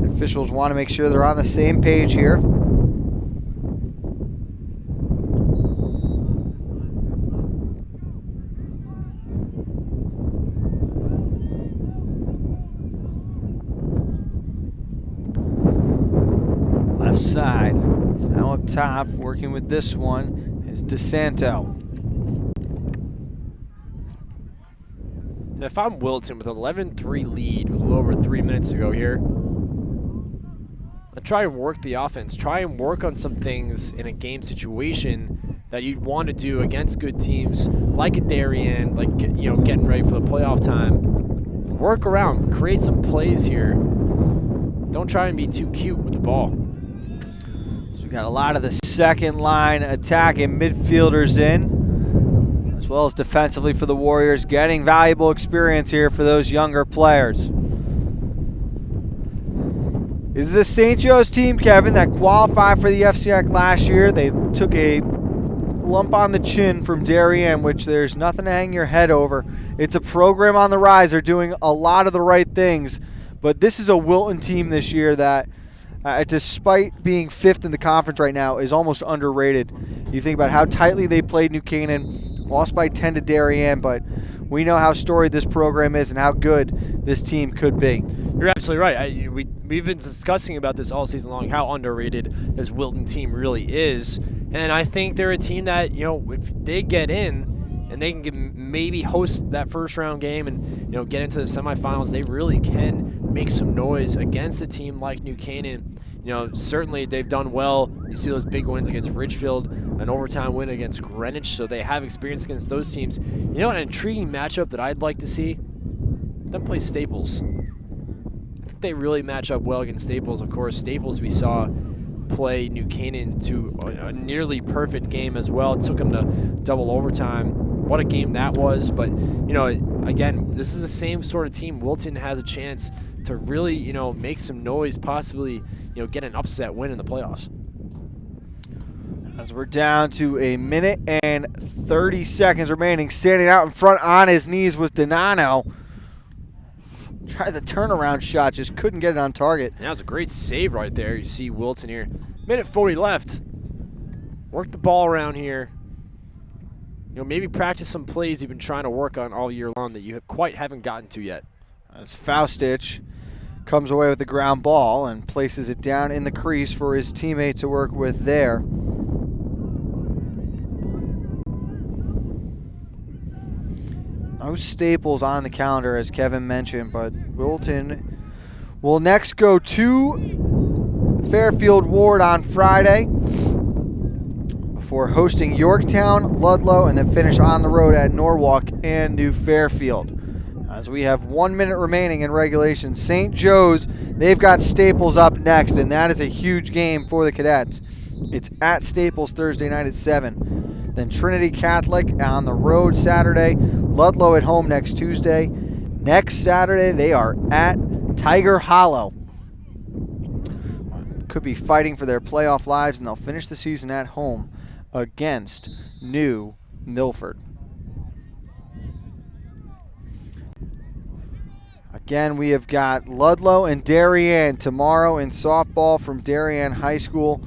Officials want to make sure they're on the same page here. Left side. Now up top, working with this one, is DeSanto. And if I'm Wilton with an 11-3 lead with a little over 3 minutes to go here, try and work the offense. Try and work on some things in a game situation that you'd want to do against good teams like a Darien, like getting ready for the playoff time. Work around, create some plays here. Don't try and be too cute with the ball. So we've got a lot of the second line attacking midfielders in, as well as defensively for the Warriors, getting valuable experience here for those younger players. This is a St. Joe's team, Kevin, that qualified for the FCIAC last year. They took a lump on the chin from Darien, which there's nothing to hang your head over. It's a program on the rise. They're doing a lot of the right things. But this is a Wilton team this year that, despite being fifth in the conference right now, is almost underrated. You think about how tightly they played New Canaan, lost by 10 to Darien, but we know how storied this program is and how good this team could be. You're absolutely right. We've been discussing about this all season long, how underrated this Wilton team really is. And I think they're a team that, if they get in and they can maybe host that first round game and, get into the semifinals, they really can make some noise against a team like New Canaan. Certainly they've done well. You see those big wins against Ridgefield, an overtime win against Greenwich, so they have experience against those teams. An intriguing matchup that I'd like to see? Them play Staples. I think they really match up well against Staples. Of course, Staples we saw play New Canaan to a nearly perfect game as well. It took them to double overtime. What a game that was. But, again, this is the same sort of team. Wilton has a chance to really, make some noise, possibly, get an upset win in the playoffs. As we're down to a minute and 30 seconds remaining, standing out in front on his knees was Donano. Tried the turnaround shot, just couldn't get it on target. That was a great save right there. You see Wilton here. Minute 40 left. Work the ball around here. Maybe practice some plays you've been trying to work on all year long that you quite haven't gotten to yet. As Faustich comes away with the ground ball and places it down in the crease for his teammate to work with there. No Staples on the calendar, as Kevin mentioned, but Wilton will next go to Fairfield Ward on Friday before hosting Yorktown, Ludlow, and then finish on the road at Norwalk and New Fairfield. As we have 1 minute remaining in regulation, St. Joe's, they've got Staples up next, and that is a huge game for the Cadets. It's at Staples Thursday night at 7. Then Trinity Catholic on the road Saturday. Ludlow at home next Tuesday. Next Saturday, they are at Tiger Hollow. Could be fighting for their playoff lives, and they'll finish the season at home against New Milford. Again, we have got Ludlow and Darien tomorrow in softball from Darien High School.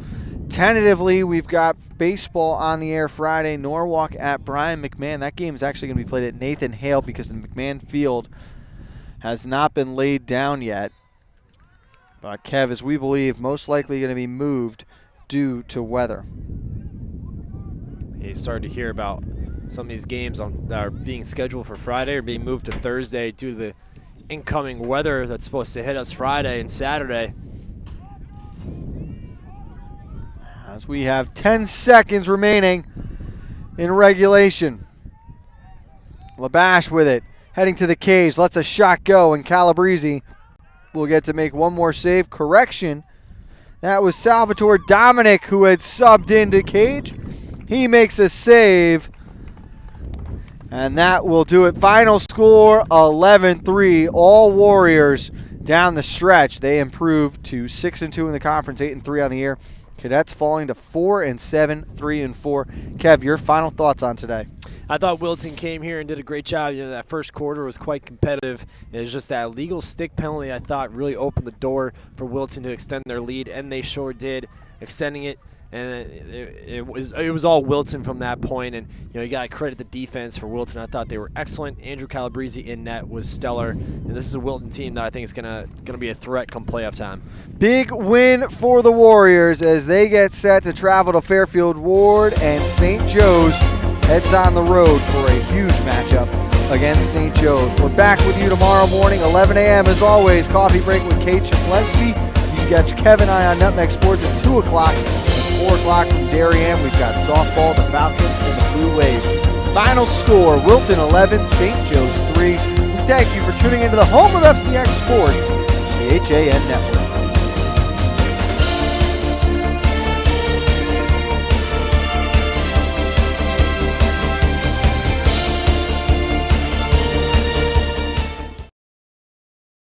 Tentatively, we've got baseball on the air Friday. Norwalk at Brian McMahon. That game is actually going to be played at Nathan Hale because the McMahon field has not been laid down yet. But Kev, as we believe, most likely going to be moved due to weather. You started to hear about some of these games that are being scheduled for Friday or being moved to Thursday due to the incoming weather that's supposed to hit us Friday and Saturday. As we have 10 seconds remaining in regulation. Labash with it, heading to the cage, lets a shot go, and Calabrese will get to make one more save. Correction, that was Salvatore Dominic who had subbed into cage. He makes a save, and that will do it. Final score, 11-3. All Warriors down the stretch. They improve to 6-2 in the conference, 8-3 on the year. Cadets falling to 4-7, 3-4. Kev, your final thoughts on today? I thought Wilton came here and did a great job. You know, that first quarter was quite competitive. It was just that illegal stick penalty I thought really opened the door for Wilton to extend their lead, and they sure did, extending it. And it was all Wilton from that point, and you got to credit the defense for Wilton. I thought they were excellent. Andrew Calabrese in net was stellar, and this is a Wilton team that I think is gonna be a threat come playoff time. Big win for the Warriors as they get set to travel to Fairfield Ward, and St. Joe's heads on the road for a huge matchup against St. Joe's. We're back with you tomorrow morning, 11 a.m. as always. Coffee break with Kate Chaplensky. You can catch Kevin and I on Nutmeg Sports at 2 o'clock. 4 o'clock from Darien, we've got softball, the Falcons, and the Blue Wave. Final score, Wilton 11, St. Joe's 3. We thank you for tuning into the home of FCIAC Sports, the HAN Network.